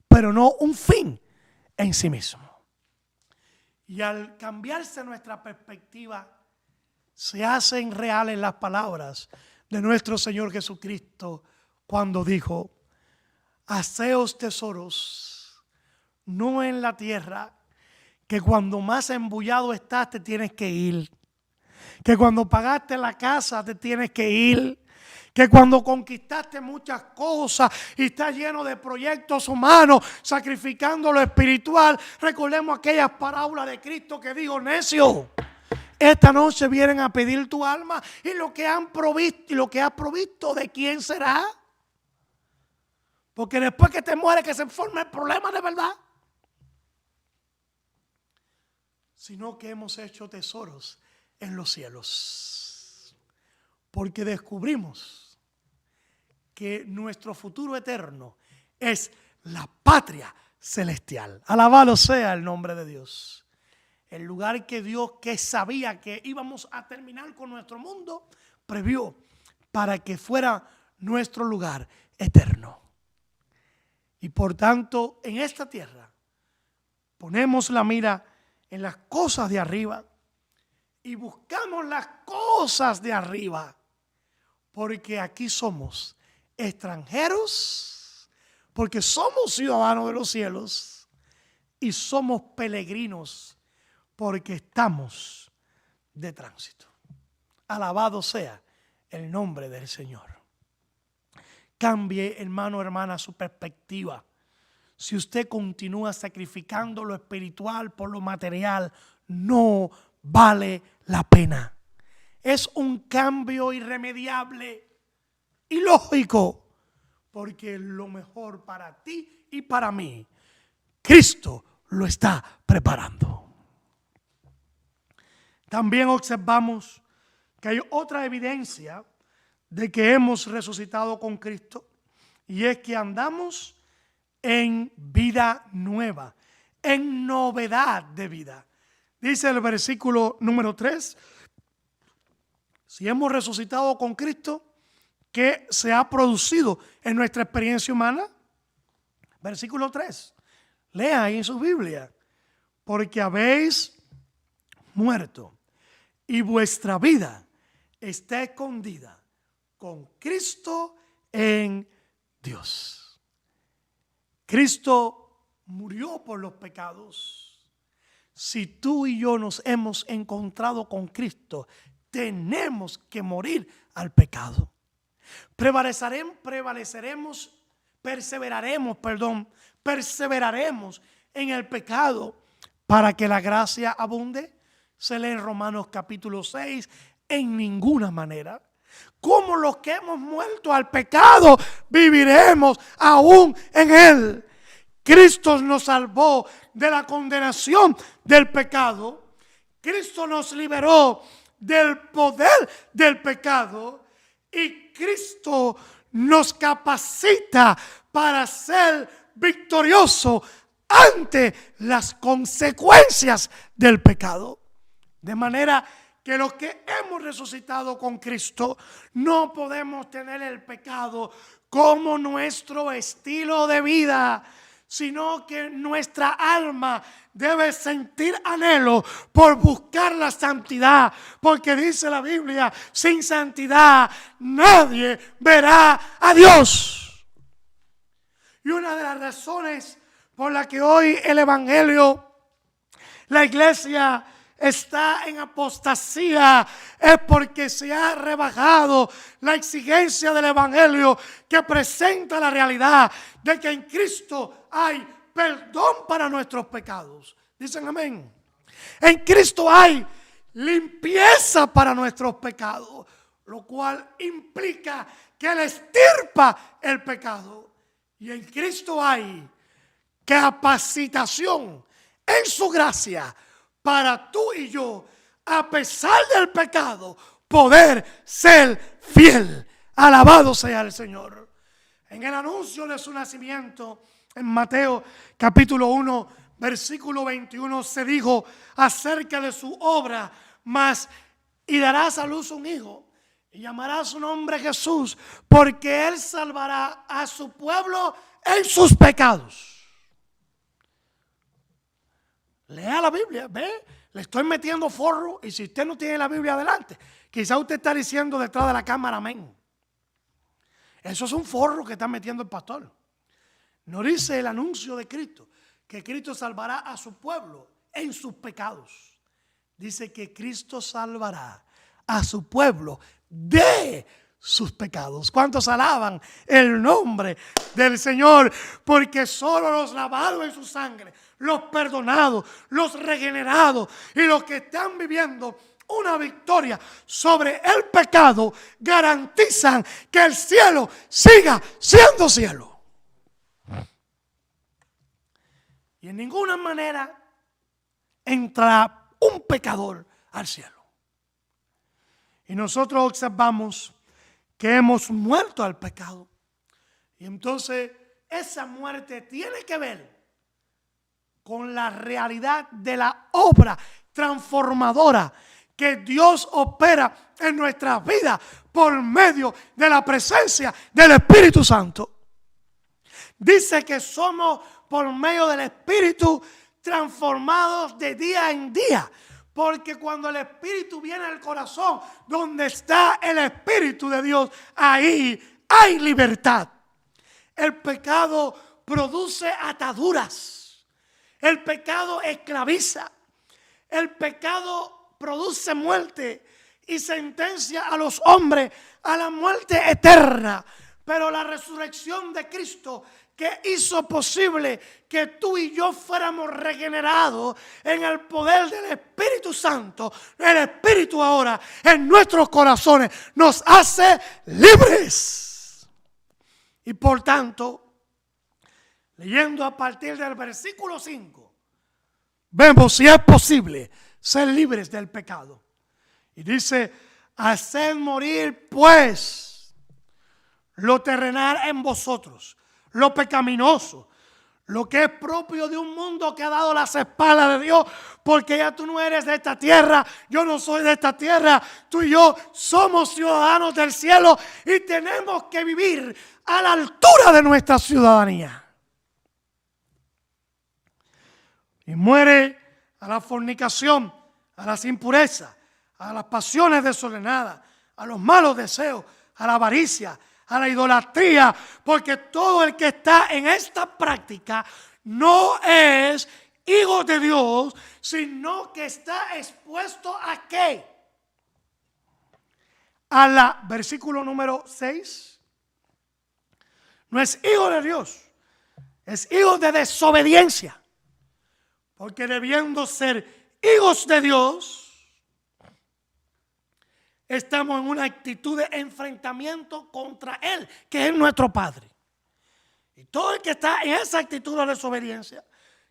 Speaker 1: pero no un fin en sí mismo. Y al cambiarse nuestra perspectiva, se hacen reales las palabras de nuestro Señor Jesucristo cuando dijo: haceos tesoros, no en la tierra, que cuando más embullado estás te tienes que ir, que cuando pagaste la casa te tienes que ir, que cuando conquistaste muchas cosas y estás lleno de proyectos humanos, sacrificando lo espiritual. Recordemos aquellas parábolas de Cristo que dijo: necio, esta noche vienen a pedir tu alma, y lo que han provisto y lo que has provisto, ¿de quién será? Porque después que te mueres, que se forma el problema de verdad. Sino que hemos hecho tesoros en los cielos. Porque descubrimos que nuestro futuro eterno es la patria celestial. Alabado sea el nombre de Dios. El lugar que Dios, que sabía que íbamos a terminar con nuestro mundo, previó para que fuera nuestro lugar eterno. Y por tanto, en esta tierra ponemos la mira en las cosas de arriba y buscamos las cosas de arriba, porque aquí somos extranjeros, porque somos ciudadanos de los cielos y somos peregrinos porque estamos de tránsito. Alabado sea el nombre del Señor. Cambie, hermano, hermana, su perspectiva. Si usted continúa sacrificando lo espiritual por lo material, no vale la pena. Es un cambio irremediable y lógico, porque lo mejor para ti y para mí, Cristo lo está preparando. También observamos que hay otra evidencia de que hemos resucitado con Cristo, y es que andamos en vida nueva, en novedad de vida. Dice el versículo número 3, si hemos resucitado con Cristo, ¿qué se ha producido en nuestra experiencia humana? Versículo 3, lea ahí en su Biblia: porque habéis muerto y vuestra vida está escondida con Cristo en Dios. Cristo murió por los pecados. Si tú y yo nos hemos encontrado con Cristo, tenemos que morir al pecado. Perseveraremos en el pecado para que la gracia abunde. Se lee en Romanos capítulo 6, en ninguna manera. Como los que hemos muerto al pecado, viviremos aún en él. Cristo nos salvó de la condenación del pecado. Cristo nos liberó del poder del pecado. Y Cristo nos capacita para ser victorioso ante las consecuencias del pecado. De manera que los que hemos resucitado con Cristo no podemos tener el pecado como nuestro estilo de vida, sino que nuestra alma debe sentir anhelo por buscar la santidad, porque dice la Biblia, sin santidad nadie verá a Dios. Y una de las razones por la que hoy el evangelio, la iglesia está en apostasía, es porque se ha rebajado la exigencia del evangelio, que presenta la realidad de que en Cristo hay perdón para nuestros pecados. Dicen amén. En Cristo hay limpieza para nuestros pecados, lo cual implica que Él extirpa el pecado. Y en Cristo hay capacitación en su gracia para tú y yo, a pesar del pecado, poder ser fiel. Alabado sea el Señor. En el anuncio de su nacimiento, en Mateo capítulo 1, versículo 21, se dijo acerca de su obra: mas y darás a luz un hijo, y llamará su nombre Jesús, porque Él salvará a su pueblo en sus pecados. Lea la Biblia, ve, le estoy metiendo forro, y si usted no tiene la Biblia adelante, quizá usted está diciendo detrás de la cámara amén. Eso es un forro que está metiendo el pastor. No dice el anuncio de Cristo que Cristo salvará a su pueblo en sus pecados. Dice que Cristo salvará a su pueblo de sus pecados. ¿Cuántos alaban el nombre del Señor? Porque solo los lavados en su sangre, los perdonados, los regenerados y los que están viviendo una victoria sobre el pecado garantizan que el cielo siga siendo cielo. Y en ninguna manera entrará un pecador al cielo. Y nosotros observamos que hemos muerto al pecado. Y entonces esa muerte tiene que ver con la realidad de la obra transformadora que Dios opera en nuestras vidas por medio de la presencia del Espíritu Santo. Dice que somos por medio del Espíritu transformados de día en día. Porque cuando el Espíritu viene al corazón, donde está el Espíritu de Dios, ahí hay libertad. El pecado produce ataduras. El pecado esclaviza. El pecado produce muerte y sentencia a los hombres a la muerte eterna. Pero la resurrección de Cristo, que hizo posible que tú y yo fuéramos regenerados en el poder del Espíritu Santo, el Espíritu ahora en nuestros corazones nos hace libres. Y por tanto, leyendo a partir del versículo 5, vemos si es posible ser libres del pecado. Y dice: haced morir pues lo terrenal en vosotros, lo pecaminoso, lo que es propio de un mundo que ha dado las espaldas de Dios, porque ya tú no eres de esta tierra, yo no soy de esta tierra, tú y yo somos ciudadanos del cielo y tenemos que vivir a la altura de nuestra ciudadanía. Y muere a la fornicación, a las impurezas, a las pasiones desordenadas, a los malos deseos, a la avaricia, a la idolatría, porque todo el que está en esta práctica no es hijo de Dios, sino que está expuesto a ¿qué? A la, versículo número 6, no es hijo de Dios, es hijo de desobediencia, porque debiendo ser hijos de Dios, estamos en una actitud de enfrentamiento contra Él, que es nuestro Padre. Y todo el que está en esa actitud de desobediencia,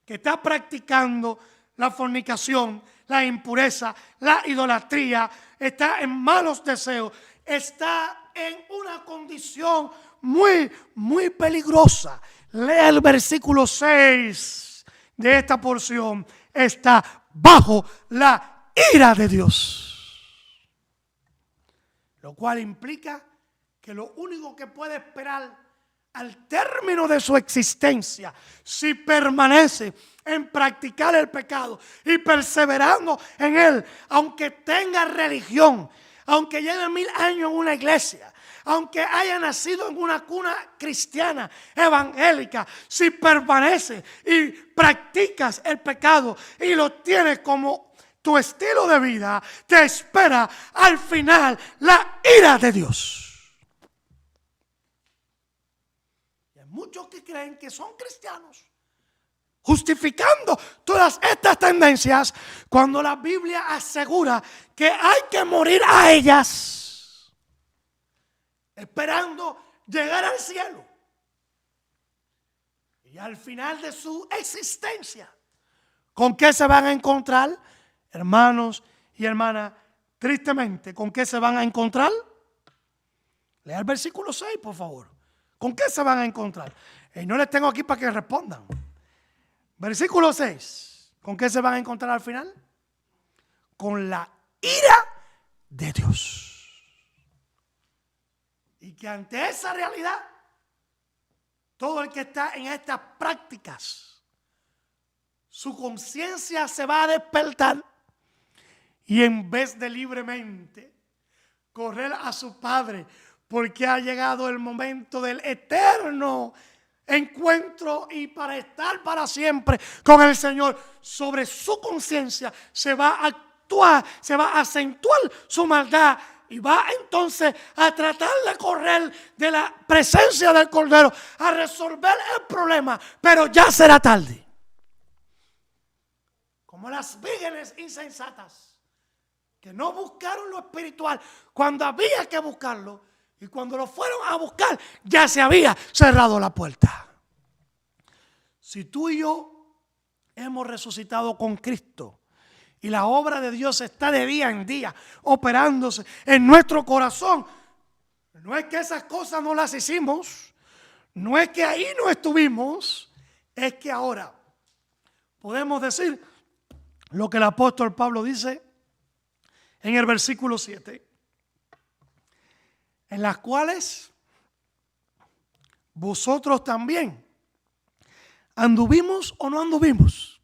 Speaker 1: que está practicando la fornicación, la impureza, la idolatría, está en malos deseos, está en una condición muy, muy peligrosa. Lea el versículo 6 de esta porción. Está bajo la ira de Dios. Lo cual implica que lo único que puede esperar al término de su existencia, si permanece en practicar el pecado y perseverando en él, aunque tenga religión, aunque lleve 1000 años en una iglesia, aunque haya nacido en una cuna cristiana, evangélica, si permanece y practicas el pecado y lo tienes como tu estilo de vida, te espera al final la ira de Dios. Y hay muchos que creen que son cristianos, justificando todas estas tendencias, cuando la Biblia asegura que hay que morir a ellas, esperando llegar al cielo. Y al final de su existencia, ¿con qué se van a encontrar, hermanos y hermanas? Tristemente, ¿con qué se van a encontrar? Lea el versículo 6, por favor. ¿Con qué se van a encontrar? Y no les tengo aquí para que respondan. Versículo 6. ¿Con qué se van a encontrar al final? Con la ira de Dios. Y que ante esa realidad, todo el que está en estas prácticas, su conciencia se va a despertar y en vez de libremente correr a su Padre, porque ha llegado el momento del eterno encuentro y para estar para siempre con el Señor, sobre su conciencia se va a actuar, se va a acentuar su maldad y va entonces a tratar de correr de la presencia del Cordero, a resolver el problema, pero ya será tarde. Como las vírgenes insensatas que no buscaron lo espiritual cuando había que buscarlo, y cuando lo fueron a buscar ya se había cerrado la puerta. Si tú y yo hemos resucitado con Cristo y la obra de Dios está de día en día operándose en nuestro corazón, no es que esas cosas no las hicimos, no es que ahí no estuvimos, es que ahora podemos decir lo que el apóstol Pablo dice en el versículo 7, en las cuales vosotros también anduvimos o no anduvimos.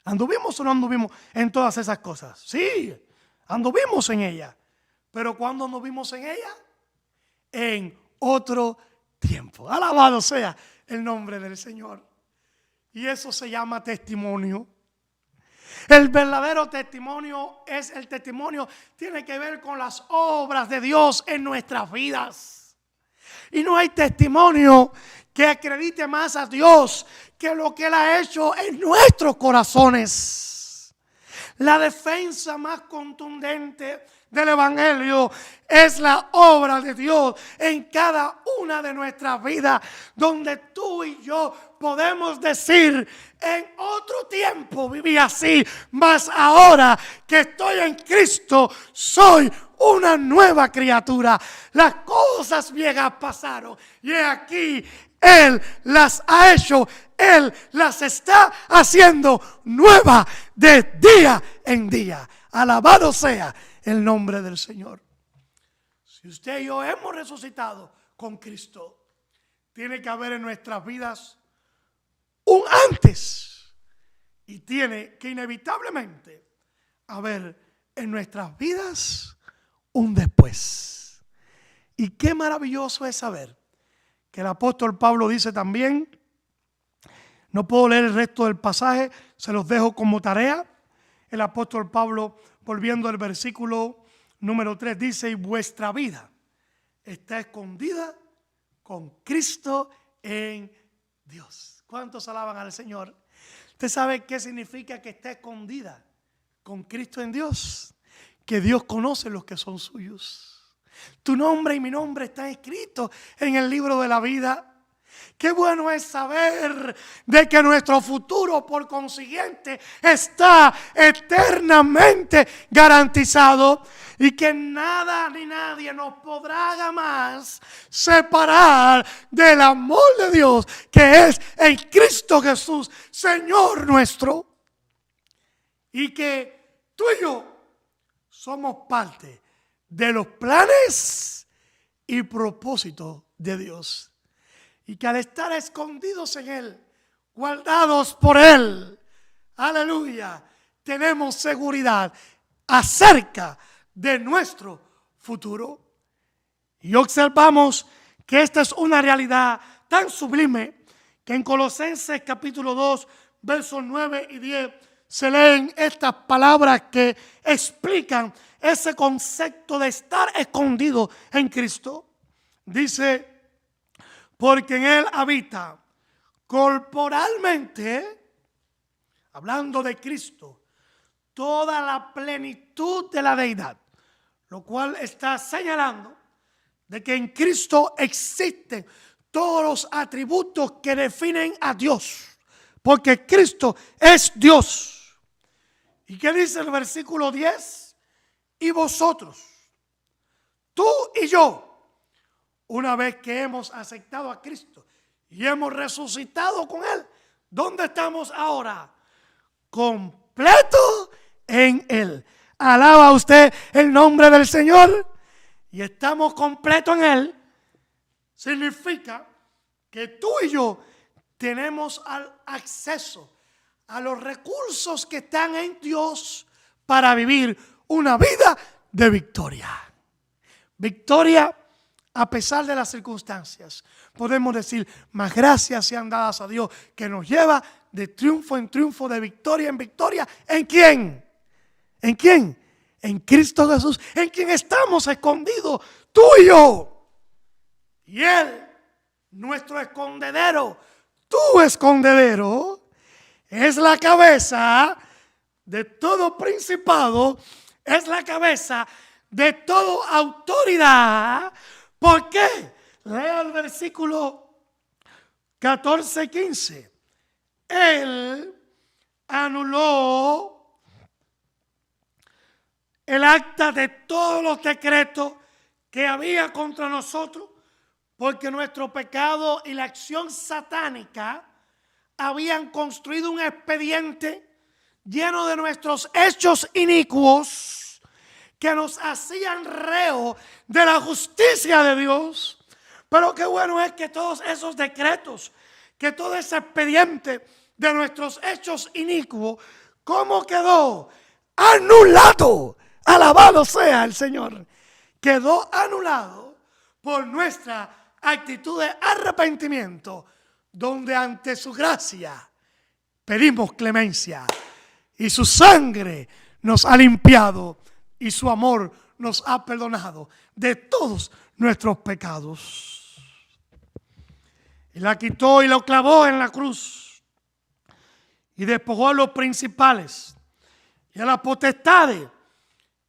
Speaker 1: ¿Anduvimos o no anduvimos en todas esas cosas? Sí, anduvimos en ella. Pero ¿cuándo anduvimos en ella? En otro tiempo. Alabado sea el nombre del Señor. Y eso se llama testimonio. El verdadero testimonio es el testimonio, tiene que ver con las obras de Dios en nuestras vidas. Y no hay testimonio que acredite más a Dios que lo que Él ha hecho en nuestros corazones. La defensa más contundente del Evangelio es la obra de Dios en cada una de nuestras vidas, donde tú y yo podemos decir: en otro tiempo viví así, mas ahora que estoy en Cristo soy una nueva criatura. Las cosas viejas pasaron y he aquí Él las ha hecho, Él las está haciendo nueva de día en día. Alabado sea el nombre del Señor. Si usted y yo hemos resucitado con Cristo, tiene que haber en nuestras vidas un antes y tiene que inevitablemente haber en nuestras vidas un después. Y qué maravilloso es saber que el apóstol Pablo dice también, no puedo leer el resto del pasaje, se los dejo como tarea. El apóstol Pablo, volviendo al versículo número 3, dice: y vuestra vida está escondida con Cristo en Dios. ¿Cuántos alaban al Señor? ¿Usted sabe qué significa que está escondida con Cristo en Dios? Que Dios conoce los que son suyos. Tu nombre y mi nombre están escritos en el libro de la vida. Qué bueno es saber de que nuestro futuro, por consiguiente, está eternamente garantizado y que nada ni nadie nos podrá jamás separar del amor de Dios que es en Cristo Jesús, Señor nuestro. Y que tú y yo somos parte de los planes y propósitos de Dios. y que al estar escondidos en Él, guardados por Él, aleluya, tenemos seguridad acerca de nuestro futuro. Y observamos que esta es una realidad tan sublime que en Colosenses capítulo 2, versos 9 y 10 se leen estas palabras que explican ese concepto de estar escondido en Cristo. Dice, porque en Él habita corporalmente, hablando de Cristo, toda la plenitud de la deidad, lo cual está señalando de que en Cristo existen todos los atributos que definen a Dios, porque Cristo es Dios. ¿Y qué dice el versículo 10? Y vosotros, tú y yo, una vez que hemos aceptado a Cristo y hemos resucitado con Él, ¿dónde estamos ahora? Completo en Él. Alaba usted el nombre del Señor. Y estamos completos en Él. Significa que tú y yo tenemos acceso a los recursos que están en Dios para vivir una vida de victoria. Victoria a pesar de las circunstancias. Podemos decir, más gracias sean dadas a Dios, que nos lleva de triunfo en triunfo, de victoria en victoria. ¿En quién? ¿En quién? En Cristo Jesús, en quien estamos escondidos, tú y yo. Y Él, nuestro escondedero, tu escondedero, es la cabeza de todo principado, es la cabeza de toda autoridad. ¿Por qué? Lea el versículo 14 y 15. Él anuló el acta de todos los decretos que había contra nosotros, porque nuestro pecado y la acción satánica habían construido un expediente lleno de nuestros hechos inicuos que nos hacían reo de la justicia de Dios. Pero qué bueno es que todos esos decretos, que todo ese expediente de nuestros hechos inicuos, ¿cómo quedó? Anulado. Alabado sea el Señor. Quedó anulado por nuestra actitud de arrepentimiento, donde ante su gracia pedimos clemencia y su sangre nos ha limpiado y su amor nos ha perdonado de todos nuestros pecados. Y la quitó y lo clavó en la cruz y despojó a los principales y a las potestades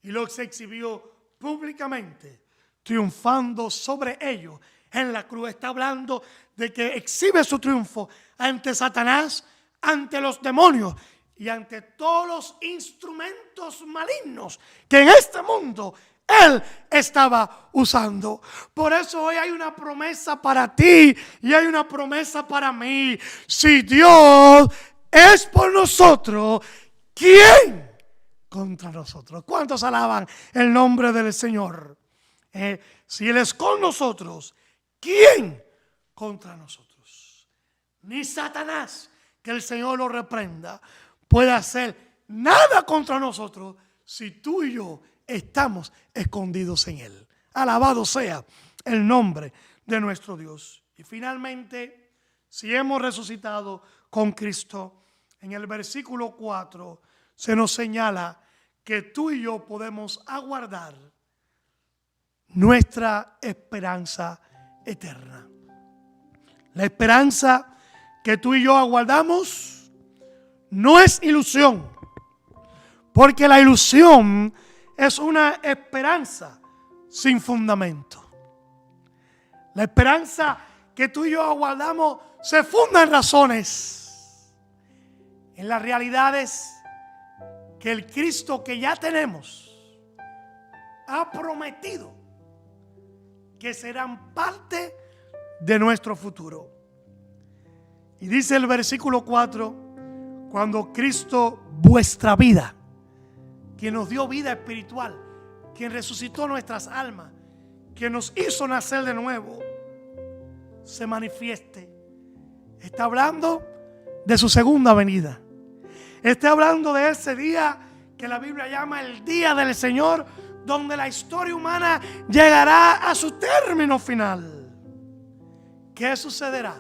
Speaker 1: y los exhibió públicamente, triunfando sobre ellos en la cruz. Está hablando de que exhibe su triunfo ante Satanás, ante los demonios y ante todos los instrumentos malignos que en este mundo Él estaba usando. Por eso hoy hay una promesa para ti y hay una promesa para mí. Si Dios es por nosotros, ¿quién contra nosotros? ¿Cuántos alaban el nombre del Señor? Si Él es con nosotros, ¿quién contra nosotros? Ni Satanás, que el Señor lo reprenda, puede hacer nada contra nosotros si tú y yo estamos escondidos en Él. Alabado sea el nombre de nuestro Dios. Y finalmente, si hemos resucitado con Cristo, en el versículo 4 se nos señala que tú y yo podemos aguardar nuestra esperanza eterna. La esperanza que tú y yo aguardamos no es ilusión, porque la ilusión es una esperanza sin fundamento. La esperanza que tú y yo aguardamos se funda en razones, en las realidades que el Cristo que ya tenemos ha prometido que serán parte de nuestro futuro. Y dice el versículo 4, cuando Cristo, vuestra vida, quien nos dio vida espiritual, quien resucitó nuestras almas, quien nos hizo nacer de nuevo, se manifieste. Está hablando de su segunda venida. Está hablando de ese día que la Biblia llama el día del Señor, donde la historia humana llegará a su término final. ¿Qué sucederá?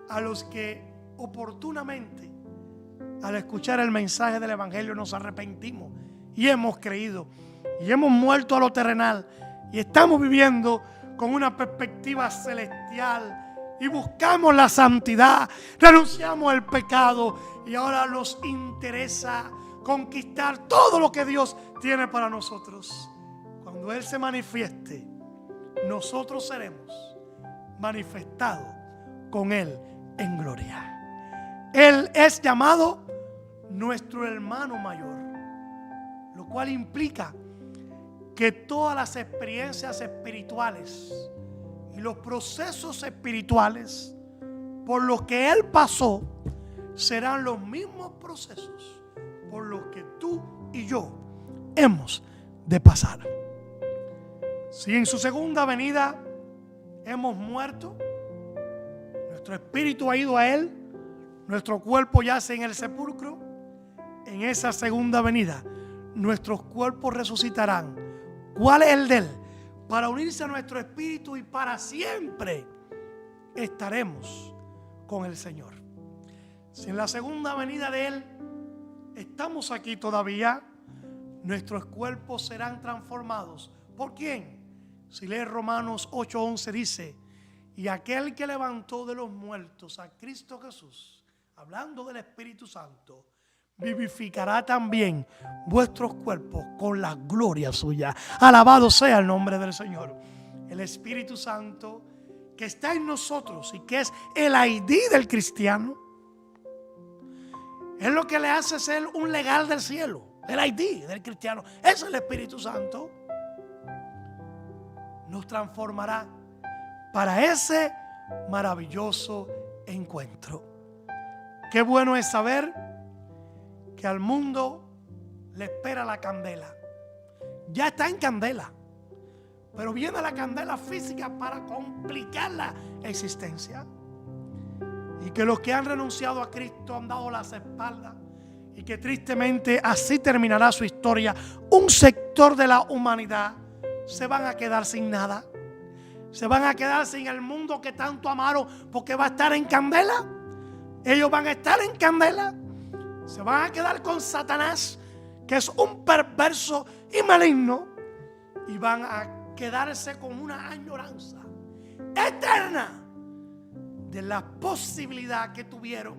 Speaker 1: A los que oportunamente, al escuchar el mensaje del Evangelio, nos arrepentimos y hemos creído y hemos muerto a lo terrenal y estamos viviendo con una perspectiva celestial y buscamos la santidad, renunciamos al pecado y ahora nos interesa conquistar todo lo que Dios tiene para nosotros. Cuando Él se manifieste, nosotros seremos manifestados con Él en gloria. Él es llamado nuestro hermano mayor, lo cual implica que todas las experiencias espirituales y los procesos espirituales por los que Él pasó serán los mismos procesos por los que tú y yo hemos de pasar. Si en su segunda venida hemos muerto, nuestro espíritu ha ido a Él, nuestro cuerpo yace en el sepulcro, en esa segunda venida nuestros cuerpos resucitarán. ¿Cuál es el de Él? Para unirse a nuestro espíritu y para siempre estaremos con el Señor. Si en la segunda venida de Él estamos aquí todavía, nuestros cuerpos serán transformados. ¿Por quién? Si lees Romanos 8:11 dice: y aquel que levantó de los muertos a Cristo Jesús, hablando del Espíritu Santo, vivificará también vuestros cuerpos con la gloria suya. Alabado sea el nombre del Señor. El Espíritu Santo que está en nosotros y que es el ID del cristiano, es lo que le hace ser un legal del cielo. El ID del cristiano es el Espíritu Santo. Nos transformará para ese maravilloso encuentro. Qué bueno es saber que al mundo le espera la candela. Ya está en candela, pero viene la candela física para complicar la existencia. Y que los que han renunciado a Cristo han dado las espaldas, y que tristemente así terminará su historia. Un sector de la humanidad se van a quedar sin nada. Se van a quedar sin el mundo que tanto amaron, porque va a estar en candela. Ellos van a estar en candela. Se van a quedar con Satanás, que es un perverso y maligno, y van a quedarse con una añoranza eterna de la posibilidad que tuvieron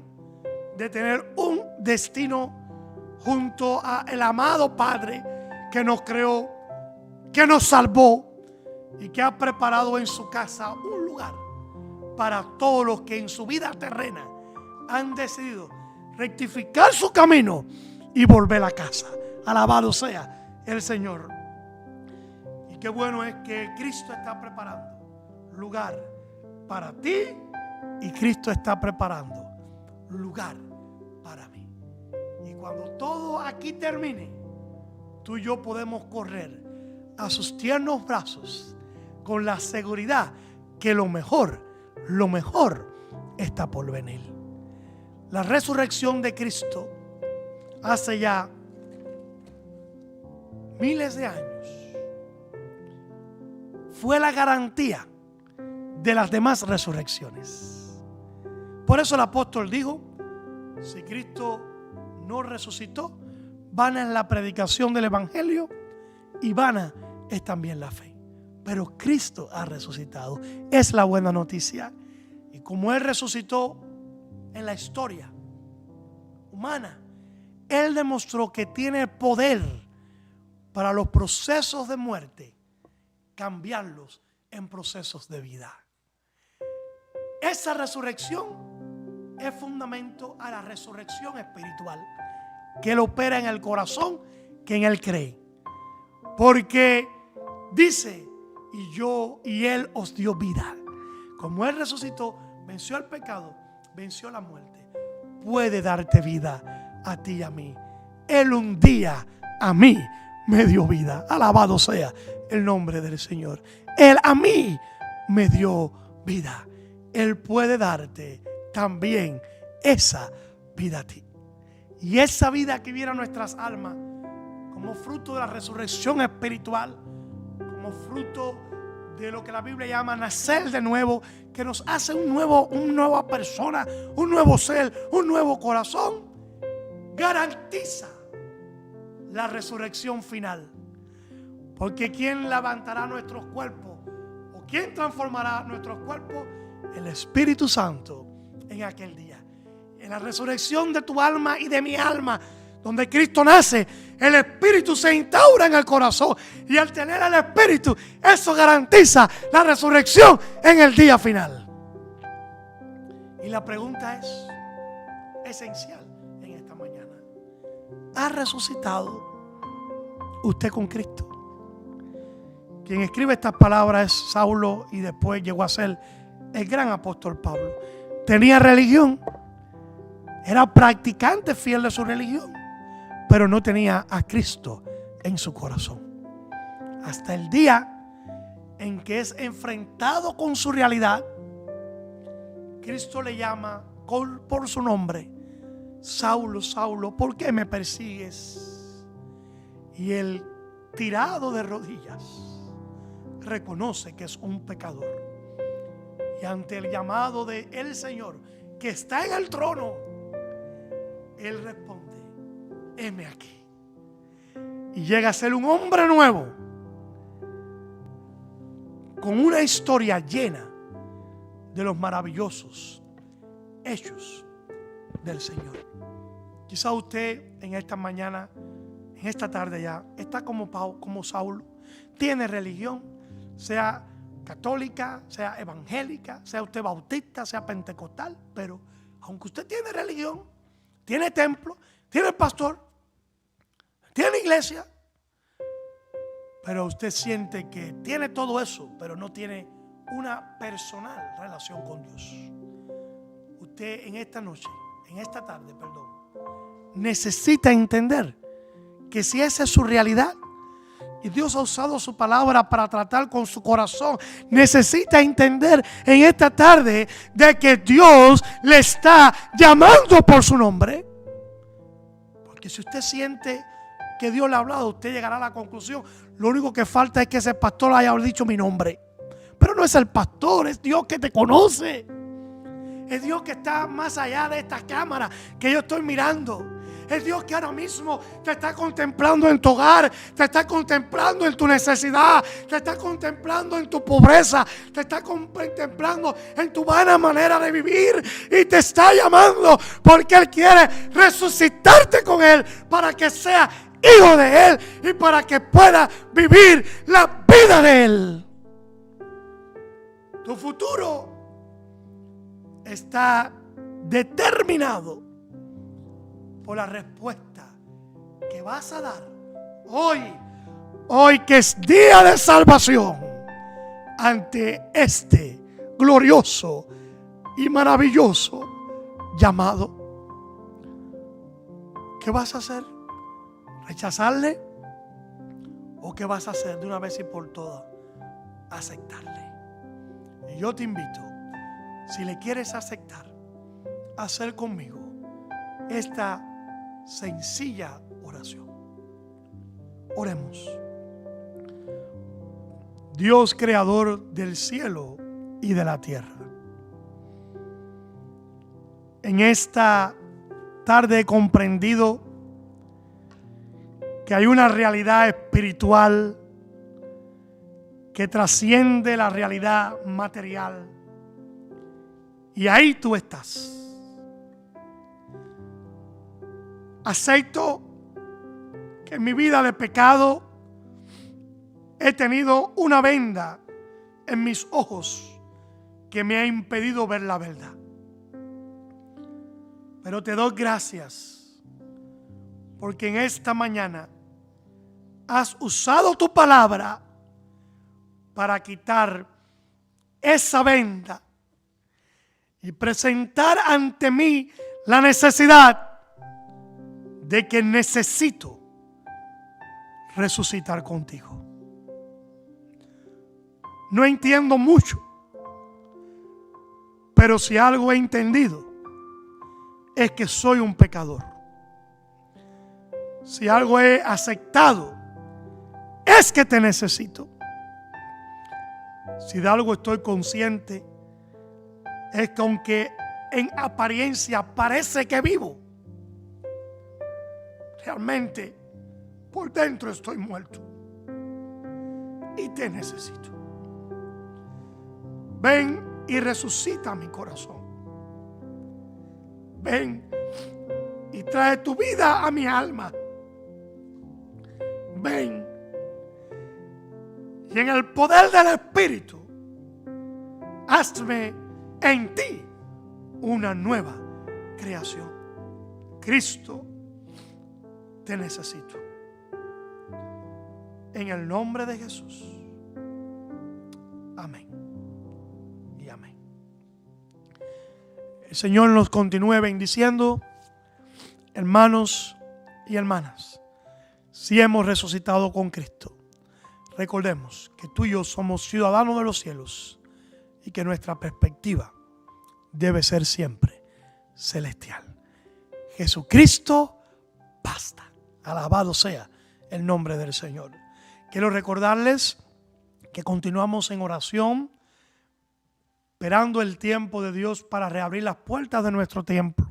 Speaker 1: de tener un destino junto al amado Padre que nos creó, que nos salvó y que ha preparado en su casa un lugar para todos los que en su vida terrena han decidido rectificar su camino y volver a casa. Alabado sea el Señor. Y qué bueno es que Cristo está preparando lugar para ti y Cristo está preparando lugar para mí. Y cuando todo aquí termine, tú y yo podemos correr a sus tiernos brazos con la seguridad que lo mejor está por venir. La resurrección de Cristo hace ya miles de años fue la garantía de las demás resurrecciones. Por eso el apóstol dijo: si Cristo no resucitó, vana es la predicación del Evangelio y vana es también la fe. Pero Cristo ha resucitado. Es la buena noticia. Y como Él resucitó en la historia humana, Él demostró que tiene poder para los procesos de muerte, cambiarlos en procesos de vida. Esa resurrección es fundamento a la resurrección espiritual que Él opera en el corazón que en Él cree. Porque dice: y Él os dio vida. Como Él resucitó, venció al pecado, venció la muerte, puede darte vida a ti y a mí. Él un día a mí me dio vida. Alabado sea el nombre del Señor. Él a mí me dio vida, Él puede darte también esa vida a ti. Y esa vida que viene a nuestras almas como fruto de la resurrección espiritual, como fruto de lo que la Biblia llama nacer de nuevo, que nos hace una nueva persona, un nuevo ser, un nuevo corazón, garantiza la resurrección final. Porque ¿quién levantará nuestros cuerpos? ¿O quién transformará nuestros cuerpos? El Espíritu Santo en aquel día. En la resurrección de tu alma y de mi alma, donde Cristo nace, el Espíritu se instaura en el corazón. Y al tener el Espíritu, eso garantiza la resurrección en el día final. Y la pregunta es esencial en esta mañana: ¿ha resucitado usted con Cristo? Quien escribe estas palabras es Saulo, y después llegó a ser el gran apóstol Pablo. Tenía religión, era practicante fiel de su religión, pero no tenía a Cristo en su corazón. Hasta el día en que es enfrentado con su realidad, Cristo le llama por su nombre: Saulo, Saulo, ¿por qué me persigues? Y él, tirado de rodillas, reconoce que es un pecador. Y ante el llamado de el Señor, que está en el trono, él responde: heme aquí. Y llega a ser un hombre nuevo, con una historia llena de los maravillosos hechos del Señor. Quizá usted en esta mañana, en esta tarde ya, está como Saulo. Tiene religión, sea católica, sea evangélica, sea usted bautista, sea pentecostal, pero aunque usted tiene religión, tiene templo, tiene pastor, tiene iglesia, pero usted siente que tiene todo eso, pero no tiene una personal relación con Dios. Usted en esta noche, en esta tarde, necesita entender que si esa es su realidad, y Dios ha usado su palabra para tratar con su corazón, necesita entender en esta tarde de que Dios le está llamando por su nombre. Porque si usted siente que Dios le ha hablado, usted llegará a la conclusión: lo único que falta es que ese pastor haya dicho mi nombre. Pero no es el pastor, es Dios que te conoce. Es Dios que está más allá de esta cámara que yo estoy mirando. Es Dios que ahora mismo te está contemplando en tu hogar, te está contemplando en tu necesidad, te está contemplando en tu pobreza, te está contemplando en tu vana manera de vivir, y te está llamando porque Él quiere resucitarte con Él para que sea hijo de Él y para que pueda vivir la vida de Él. Tu futuro está determinado por la respuesta que vas a dar hoy que es día de salvación, ante este glorioso y maravilloso llamado. ¿Qué vas a hacer? ¿Rechazarle? ¿O qué vas a hacer de una vez y por todas? Aceptarle. Y yo te invito, si le quieres aceptar, a hacer conmigo esta sencilla oración. Oremos. Dios, creador del cielo y de la tierra, en esta tarde he comprendido que hay una realidad espiritual que trasciende la realidad material, y ahí tú estás. Acepto que en mi vida de pecado he tenido una venda en mis ojos que me ha impedido ver la verdad. Pero te doy gracias porque en esta mañana has usado tu palabra para quitar esa venda y presentar ante mí la necesidad de que necesito resucitar contigo. No entiendo mucho, Pero si algo he entendido es que soy un pecador. Si algo he aceptado es que te necesito. Si de algo estoy consciente es que aunque en apariencia parece que vivo, realmente por dentro estoy muerto y te necesito. Ven y resucita mi corazón. Ven y trae tu vida a mi alma. Ven y en el poder del Espíritu hazme en ti una nueva creación. Cristo, te necesito. En el nombre de Jesús. Amén y amén. El Señor nos continúe bendiciendo, hermanos y hermanas. Si hemos resucitado con Cristo, recordemos que tú y yo somos ciudadanos de los cielos y que nuestra perspectiva debe ser siempre celestial. Jesucristo basta. Alabado sea el nombre del Señor. Quiero recordarles que continuamos en oración, esperando el tiempo de Dios para reabrir las puertas de nuestro templo.